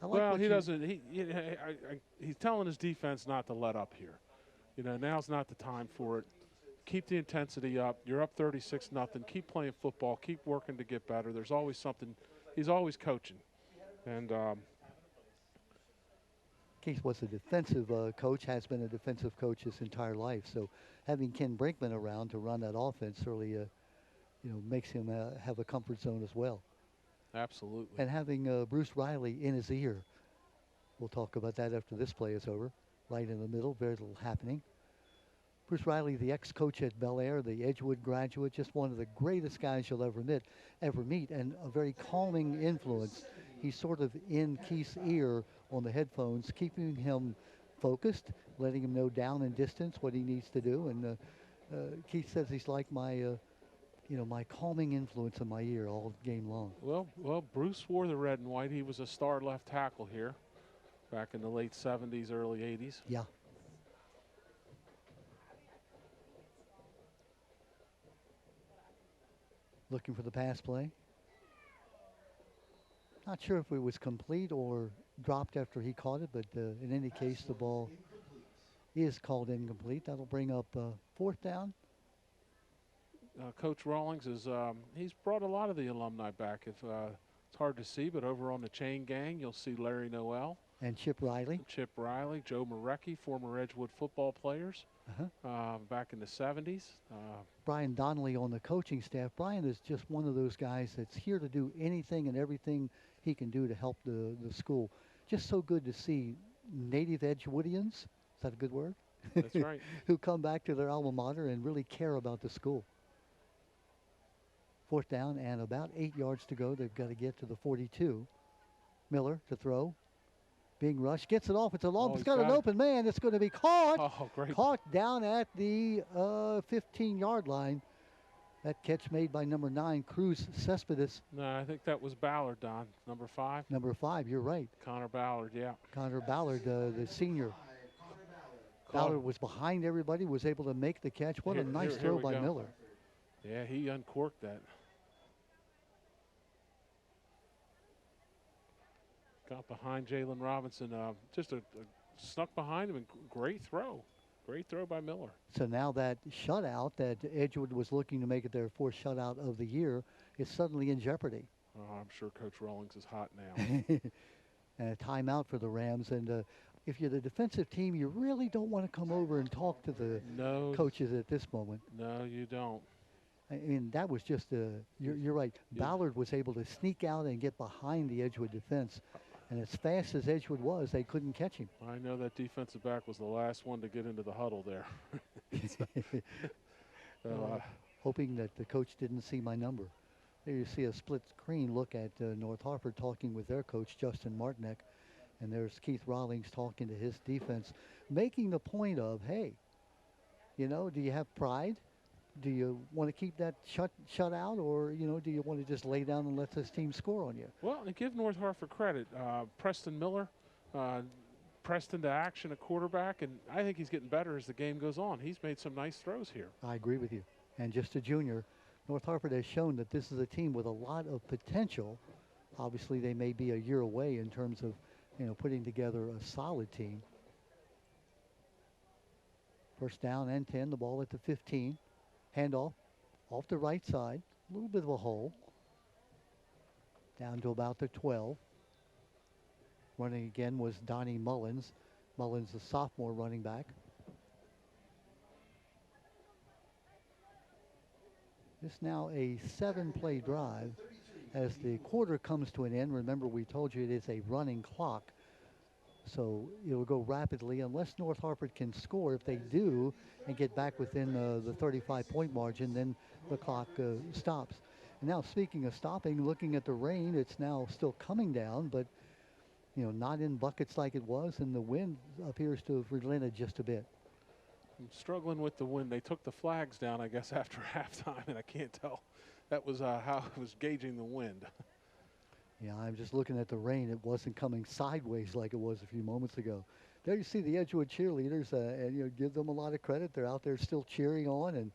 Well, he doesn't. He's telling his defense not to let up here. You know, now's not the time for it. Keep the intensity up. You're up 36-0. Keep playing football. Keep working to get better. There's always something. He's always coaching. And Keith was a defensive coach, has been a defensive coach his entire life. So having Ken Brinkman around to run that offense really, makes him have a comfort zone as well. Absolutely. And having Bruce Riley in his ear. We'll talk about that after this play is over. Right in the middle, very little happening. Bruce Riley, the ex-coach at Bel Air, the Edgewood graduate, just one of the greatest guys you'll ever meet, and a very calming influence. He's sort of in Keith's ear on the headphones, keeping him focused, letting him know down and distance what he needs to do. And Keith says he's like my calming influence in my ear all game long. Well, Bruce wore the red and white. He was a star left tackle here back in the late 70s, early 80s. Yeah. Looking for the pass play. Not sure if it was complete or dropped after he caught it, but in any case, the ball is called incomplete. That'll bring up fourth down. Coach Rawlings he's brought a lot of the alumni back. It's hard to see, but over on the chain gang, you'll see Larry Noel. And Chip Riley. Joe Marecki, former Edgewood football players back in the 70s. Brian Donnelly on the coaching staff. Brian is just one of those guys that's here to do anything and everything he can do to help the school. Just so good to see native Edgewoodians, is that a good word? That's right. Who come back to their alma mater and really care about the school. Fourth down and about 8 yards to go. They've got to get to the 42. Miller to throw. Being rushed, gets it off. It's a long. It's got an open man. It's going to be caught. Oh, great. Caught down at the 15-yard line. That catch made by number 9, Cruz Cespedes. No, I think that was Ballard, Don. Number 5. Number 5, you're right. Connor Ballard, yeah. Connor Ballard, the senior. Ballard was behind everybody, was able to make the catch. What a nice throw by Miller. Yeah, he uncorked that. Got behind Jalen Robinson, just snuck behind him, and great throw. Great throw by Miller. So now that shutout that Edgewood was looking to make it their fourth shutout of the year is suddenly in jeopardy. Oh, I'm sure Coach Rawlings is hot now. And a timeout for the Rams. And if you're the defensive team, you really don't want to come over and talk to the coaches at this moment. No, you don't. I mean, that was just you're right. Ballard was able to sneak out and get behind the Edgewood defense. And as fast as Edgewood was, they couldn't catch him. I know that defensive back was the last one to get into the huddle there. Hoping that the coach didn't see my number. There you see a split screen look at North Harford talking with their coach, Justin Martinek. And there's Keith Rawlings talking to his defense, making the point of, hey, do you have pride? Do you want to keep that shut out, or do you want to just lay down and let this team score on you? Well, and give North Harford credit. Preston Miller, Preston to action, a quarterback, and I think he's getting better as the game goes on. He's made some nice throws here. I agree with you. And just a junior, North Harford has shown that this is a team with a lot of potential. Obviously, they may be a year away in terms of putting together a solid team. First down and 10, the ball at the 15. Handoff off the right side, a little bit of a hole. Down to about the 12. Running again was Donnie Mullins. Mullins, the sophomore running back. This now a 7-play drive. As the quarter comes to an end, remember we told you it is a running clock. So it'll go rapidly unless North Harford can score. If they do and get back within the 35-point margin, then the clock stops. And now, speaking of stopping, looking at the rain, it's now still coming down, but not in buckets like it was, and the wind appears to have relented just a bit. I'm struggling with the wind. They took the flags down, I guess, after halftime, and I can't tell. That was how it was gauging the wind. Yeah, I'm just looking at the rain. It wasn't coming sideways like it was a few moments ago. There you see the Edgewood Cheerleaders, and give them a lot of credit. They're out there still cheering on, and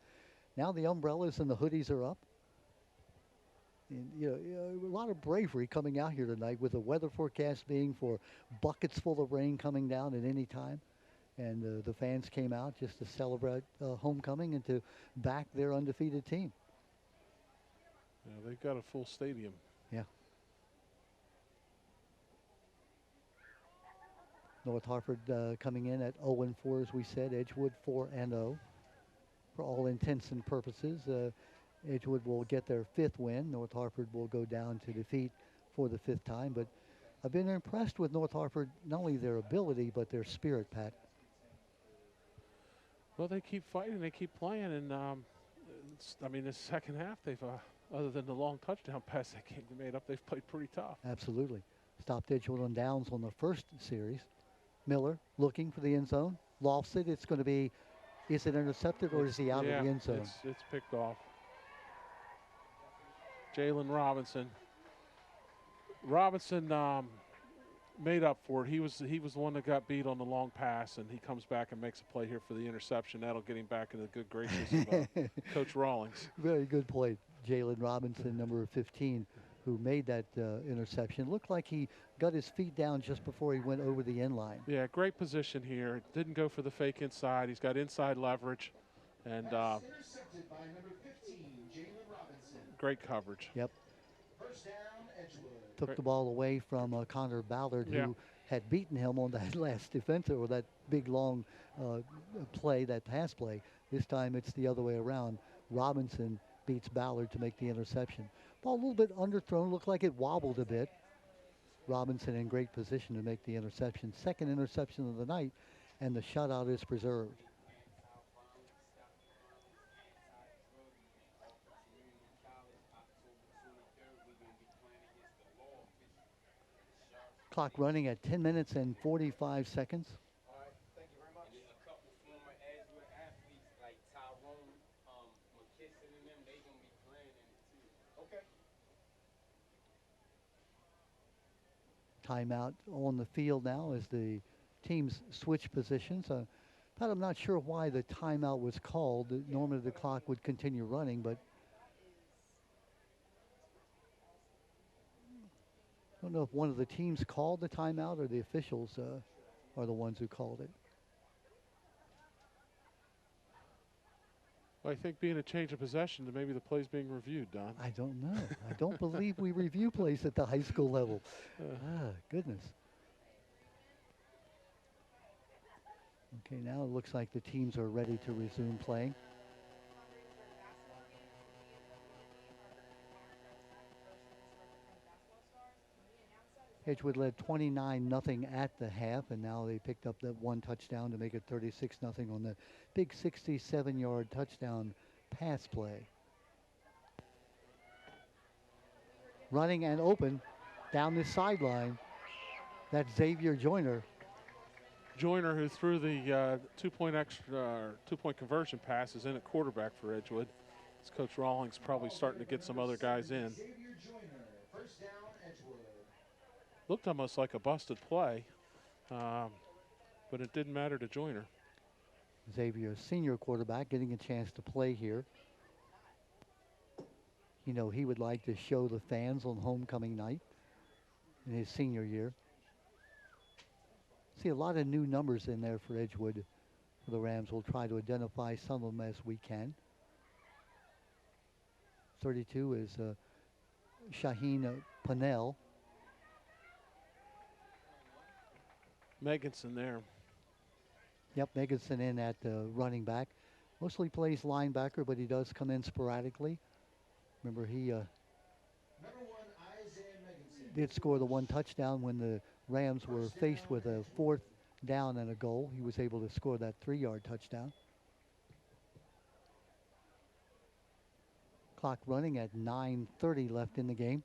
now the umbrellas and the hoodies are up. And a lot of bravery coming out here tonight, with the weather forecast being for buckets full of rain coming down at any time. And the fans came out just to celebrate homecoming and to back their undefeated team. Yeah, they've got a full stadium. Yeah. North Harford coming in at 0-4, as we said. Edgewood 4-0. For all intents and purposes, Edgewood will get their 5th win. North Harford will go down to defeat for the 5th time. But I've been impressed with North Harford, not only their ability, but their spirit, Pat. Well, they keep fighting, they keep playing, and I mean, the second half, they've, other than the long touchdown pass they made up, they've played pretty tough. Absolutely. Stopped Edgewood on downs on the first series. Miller looking for the end zone. Lofts it. It's going to be, is it intercepted or is he out of the end zone? It's picked off. Jalen Robinson. Robinson made up for it. He was the one that got beat on the long pass, and he comes back and makes a play here for the interception. That'll get him back in the good graces of Coach Rawlings. Very good play. Jalen Robinson, number 15, who made that interception. Looked like he got his feet down just before he went over the end line. Yeah, great position here. Didn't go for the fake inside. He's got inside leverage. And intercepted by number 15, Jalen Robinson. Great coverage. Yep. First down, Edgewood. Took the ball away from Connor Ballard, who had beaten him on that last defensive, or that big, long play, that pass play. This time it's the other way around. Robinson beats Ballard to make the interception. Ball a little bit underthrown, looked like it wobbled a bit. Robinson in great position to make the interception. Second interception of the night, and the shutout is preserved. Clock running at 10 minutes and 45 seconds. All right, thank you very much. And a couple former Edgewood athletes like Tyrone, McKisson and them, they gonna be playing in it too. Okay. Timeout on the field now as the teams switch positions. Pat, I'm not sure why the timeout was called. Normally the clock would continue running, but I don't know if one of the teams called the timeout or the officials are the ones who called it. Well, I think being a change of possession, that maybe the play's being reviewed, Don. I don't know. I don't believe we review plays at the high school level. Goodness. Okay, now it looks like the teams are ready to resume playing. Edgewood led 29-0 at the half, and now they picked up that one touchdown to make it 36-0 on the big 67-yard touchdown pass play. Running and open down the sideline. That's Xavier Joyner. Joyner, who threw the two-point conversion pass, is in at quarterback for Edgewood. As Coach Rawlings probably starting to get some other guys in. Xavier Joyner, first down, Edgewood. Looked almost like a busted play, but it didn't matter to Joyner. Xavier, senior quarterback, getting a chance to play here. You know, he would like to show the fans on homecoming night in his senior year. See a lot of new numbers in there for Edgewood. For the Rams, we'll try to identify some of them as we can. 32 is Shaheen Pannell. Meganson there. Yep, Meganson in at running back. Mostly plays linebacker, but he does come in sporadically. Remember, he Number 1, Isaiah Meganson. did score the one touchdown when the Rams were faced with a 4th down and a goal. He was able to score that 3-yard touchdown. Clock running at 9:30 left in the game.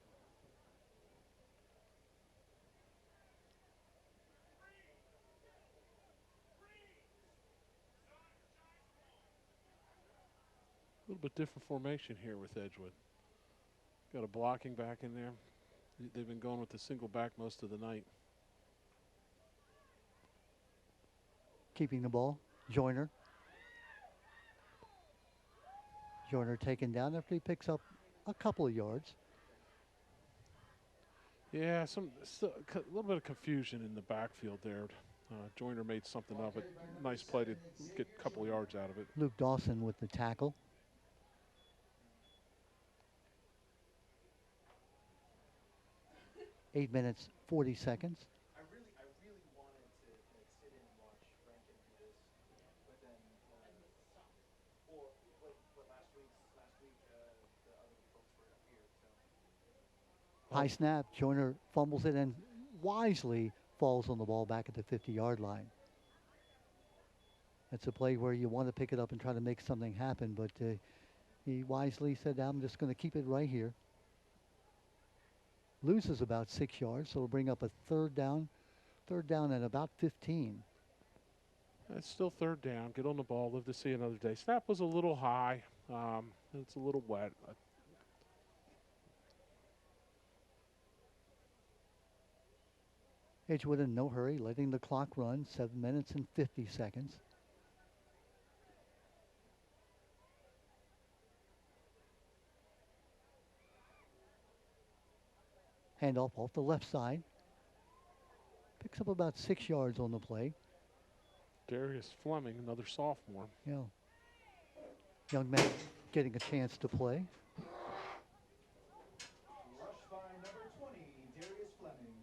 A little bit different formation here with Edgewood. Got a blocking back in there. They've been going with the single back most of the night. Keeping the ball, Joyner. Joyner taken down after he picks up a couple of yards. Yeah, a little bit of confusion in the backfield there. Joyner made something of it. Nice play to get a couple yards out of it. Luke Dawson with the tackle. Eight minutes, 40 seconds. I really wanted to sit in and watch Rankin do this, but then, last week, the other folks were up here, so. High snap, Joyner fumbles it and wisely falls on the ball back at the 50-yard line. That's a play where you want to pick it up and try to make something happen, but he wisely said, I'm just going to keep it right here. Loses about 6 yards, so it'll bring up a third down at about 15. It's still third down. Get on the ball. Live to see another day. Snap was a little high. It's a little wet. Edgewood in no hurry, letting the clock run, 7 minutes and 50 seconds. Handoff off the left side. Picks up about 6 yards on the play. Darius Fleming, another sophomore. Yeah. Young man getting a chance to play. Rush by number 20, Darius Fleming.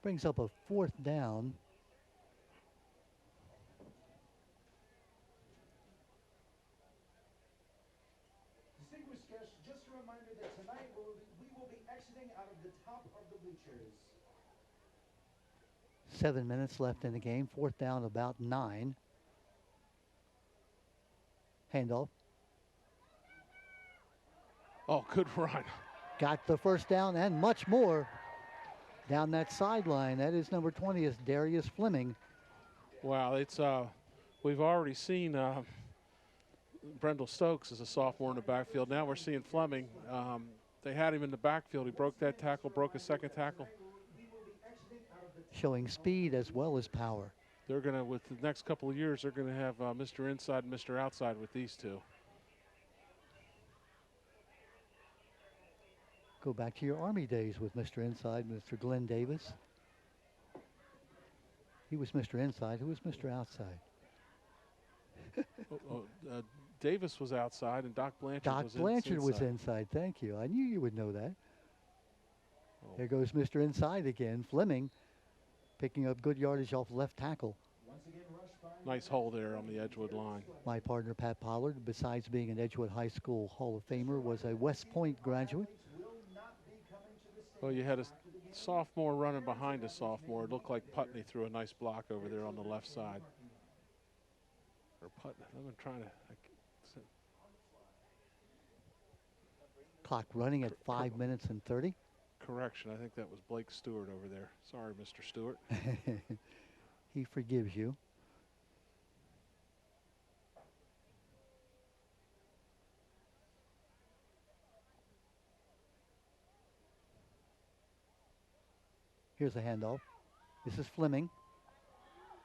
Brings up a 4th down. Distinguished guests, just a reminder that tonight we will be exiting out of the top of the bleachers. 7 minutes left in the game. 4th down, about 9. Handoff. Oh, good run. Got the first down and much more down that sideline. That is number 20 is Darius Fleming. Wow, it's we've already seen Brendel Stokes as a sophomore in the backfield. Now we're seeing Fleming. They had him in the backfield. He broke that tackle, broke a second tackle. Showing speed as well as power. They're going to, with the next couple of years, they're going to have Mr. Inside and Mr. Outside with these two. Go back to your Army days with Mr. Inside, Mr. Glenn Davis. He was Mr. Inside. Who was Mr. Outside? Davis was outside and Doc Blanchard Doc was Blanchard inside. was inside. Thank you. I knew you would know that. Oh. There goes Mr. Inside again. Fleming picking up good yardage off left tackle. Nice hole there on the Edgewood line. My partner, Pat Pollard, besides being an Edgewood High School Hall of Famer, was a West Point graduate. Well, you had a sophomore running behind a sophomore. It looked like Putney threw a nice block over there on the left side. Or Putney. I've been trying to. Clock running at 5 minutes and 30. Correction, I think that was Blake Stewart over there. Sorry, Mr. Stewart. He forgives you. Here's a handoff. This is Fleming.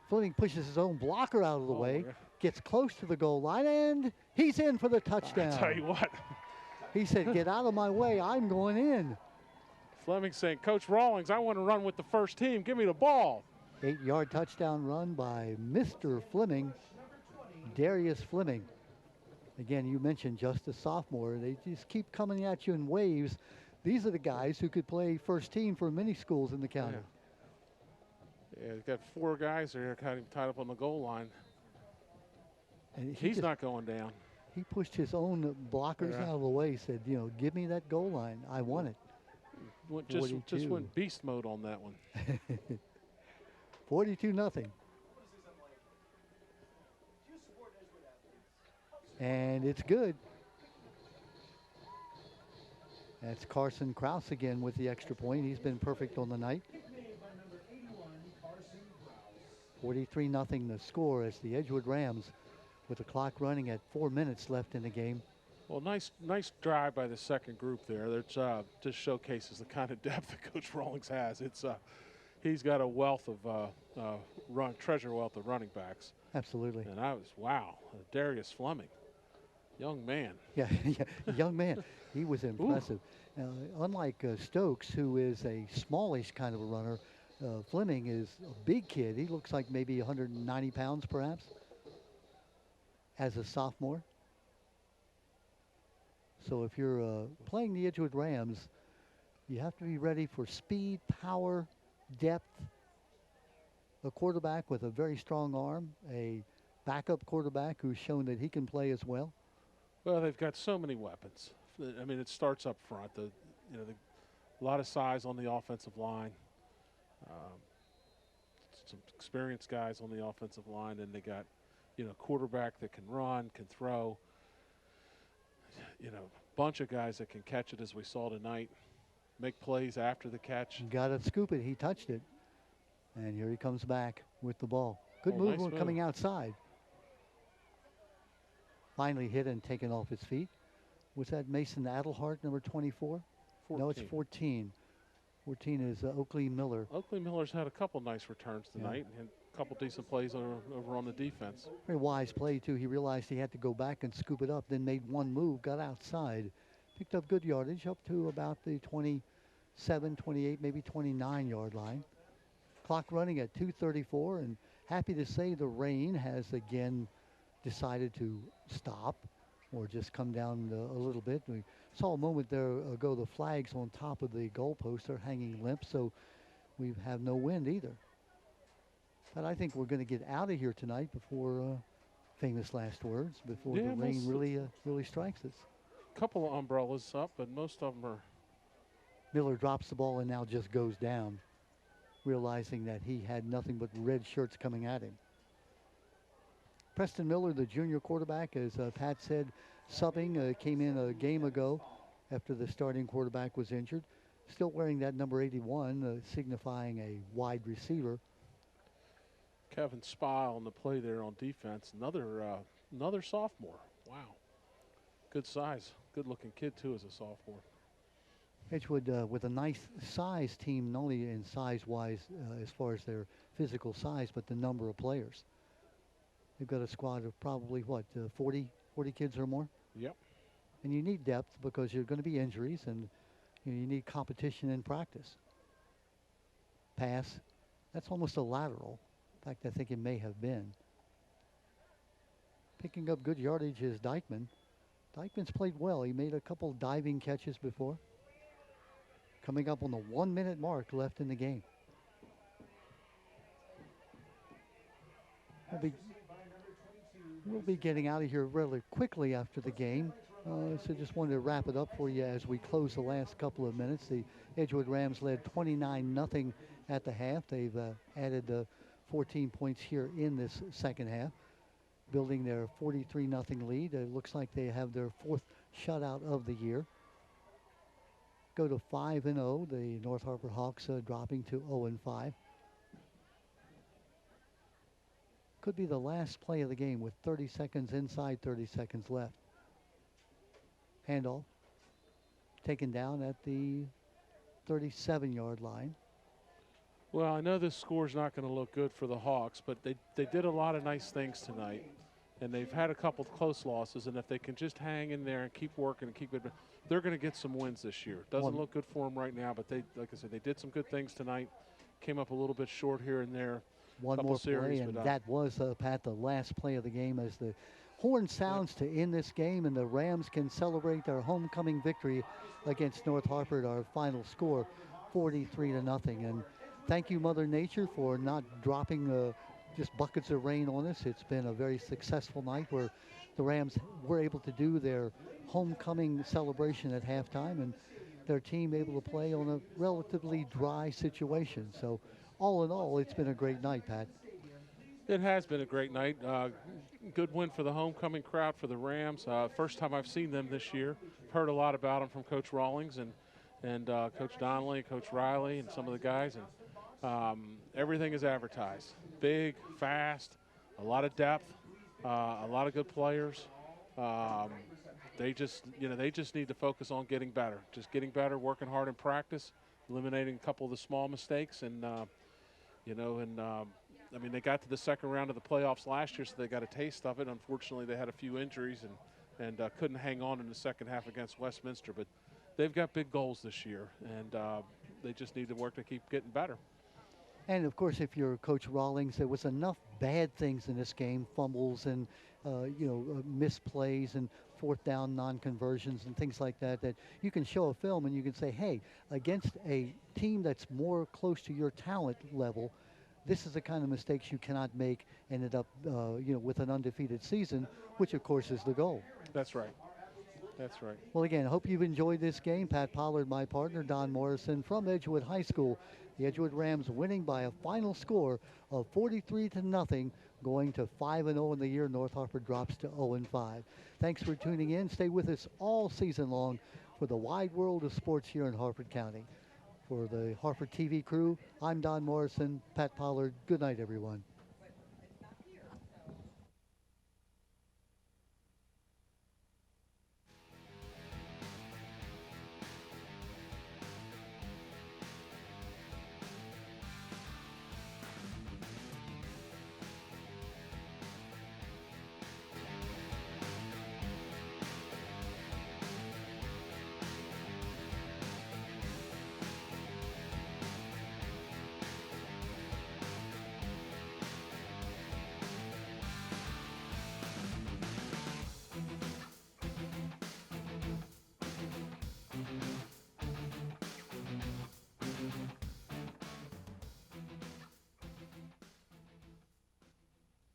Fleming pushes his own blocker out of the way, yeah. Gets close to the goal line, and he's in for the touchdown. I tell you what. He said, get out of my way, I'm going in. Fleming saying, Coach Rawlings, I want to run with the first team. Give me the ball. 8-yard touchdown run by Mr. Fleming, Darius Fleming. Again, you mentioned just a sophomore. They just keep coming at you in waves. These are the guys who could play first team for many schools in the county. Yeah, they've got 4 guys there kind of tied up on the goal line. And He's not going down. He pushed his own blockers Yeah. out of the way, said, you know, give me that goal line. I want it. Just 42. went beast mode on that one. 42-0. And it's good. That's Carson Krause again with the extra point. He's been perfect on the night. 43-0 the score as the Edgewood Rams, with the clock running at 4 minutes left in the game. Well, nice drive by the second group there. That just showcases the kind of depth that Coach Rawlings has. He's got a wealth of treasure wealth of running backs. Absolutely. And wow, Darius Fleming, young man. Yeah, young man. He was impressive. Unlike Stokes, who is a smallish kind of a runner, Fleming is a big kid. He looks like maybe 190 pounds perhaps as a sophomore. So if you're playing the Edgewood Rams, you have to be ready for speed, power, depth, a quarterback with a very strong arm, a backup quarterback who's shown that he can play as well. Well, they've got so many weapons. I mean, it starts up front. A lot of size on the offensive line. Some experienced guys on the offensive line, and they got, quarterback that can run, can throw. Bunch of guys that can catch it, as we saw tonight, make plays after the catch. Got to scoop it. He touched it. And here he comes back with the ball. Good Nice move coming outside. Finally hit and taken off his feet. Was that Mason Adelhart, number 24? 14. No, it's 14. 14 is Oakley Miller. Oakley Miller's had a couple nice returns tonight, and a couple decent plays over on the defense. Very wise play, too. He realized he had to go back and scoop it up, then made one move, got outside. Picked up good yardage up to about the 27, 28, maybe 29-yard line. Clock running at 2:34, and happy to say the rain has again decided to stop or just come down a little bit. We saw a moment there ago the flags on top of the goalposts are hanging limp, so we have no wind either. But I think we're going to get out of here tonight before famous last words, before the rain really strikes us. A couple of umbrellas up, but most of them are. Miller drops the ball and now just goes down, realizing that he had nothing but red shirts coming at him. Preston Miller, the junior quarterback, as Pat said, subbing, came in a game ago after the starting quarterback was injured. Still wearing that number 81, signifying a wide receiver. Kevin Spy on the play there on defense. Another sophomore. Wow. Good size. Good-looking kid, too, as a sophomore. Edgewood with a nice size team, not only in size-wise as far as their physical size, but the number of players. They've got a squad of probably, 40 kids or more? Yep. And you need depth because you're going to be injuries, and you need competition in practice. Pass. That's almost a lateral. In fact, I think it may have been. Picking up good yardage is Dykeman. Dykeman's played well. He made a couple diving catches before. Coming up on the 1 minute mark left in the game. We'll be getting out of here really quickly after the game. So just wanted to wrap it up for you as we close the last couple of minutes. The Edgewood Rams led 29-0 at the half. They've added 14 points here in this second half, building their 43-0 lead. It looks like they have their fourth shutout of the year. Go to 5-0. The North Harford Hawks dropping to 0-5. Could be the last play of the game with 30 seconds inside, 30 seconds left. Handoff taken down at the 37-yard line. Well, I know this score's not going to look good for the Hawks, but they did a lot of nice things tonight, and they've had a couple of close losses, and if they can just hang in there and keep working and keep it, they're going to get some wins this year. Doesn't look good for them right now, but like I said, they did some good things tonight. Came up a little bit short here and there. One more play, and that was, Pat, the last play of the game as the horn sounds to end this game, and the Rams can celebrate their homecoming victory against North Harford. Our final score, 43-0. And thank you, Mother Nature, for not dropping just buckets of rain on us. It's been a very successful night where the Rams were able to do their homecoming celebration at halftime, and their team able to play on a relatively dry situation. So all in all, it's been a great night, Pat. It has been a great night. Good win for the homecoming crowd for the Rams. First time I've seen them this year. Heard a lot about them from Coach Rawlings and Coach Donnelly, Coach Riley, and some of the guys. And everything is advertised. Big, fast, a lot of depth, a lot of good players. They just need to focus on getting better. Just getting better, working hard in practice, eliminating a couple of the small mistakes, and I mean, they got to the second round of the playoffs last year, so they got a taste of it. Unfortunately, they had a few injuries and couldn't hang on in the second half against Westminster. But they've got big goals this year, and they just need to work to keep getting better. And, of course, if you're Coach Rawlings, there was enough bad things in this game, fumbles and, missed plays and fourth down non-conversions and things like that, that you can show a film and you can say, hey, against a team that's more close to your talent level, this is the kind of mistakes you cannot make and end up, with an undefeated season, which, of course, is the goal. That's right. That's right. Well, again, I hope you've enjoyed this game. Pat Pollard, my partner, Don Morrison from Edgewood High School. The Edgewood Rams winning by a final score of 43-0, going to 5-0 in the year. North Harford drops to 0-5. Thanks for tuning in. Stay with us all season long for the wide world of sports here in Harford County. For the Harford TV crew, I'm Don Morrison, Pat Pollard. Good night, everyone.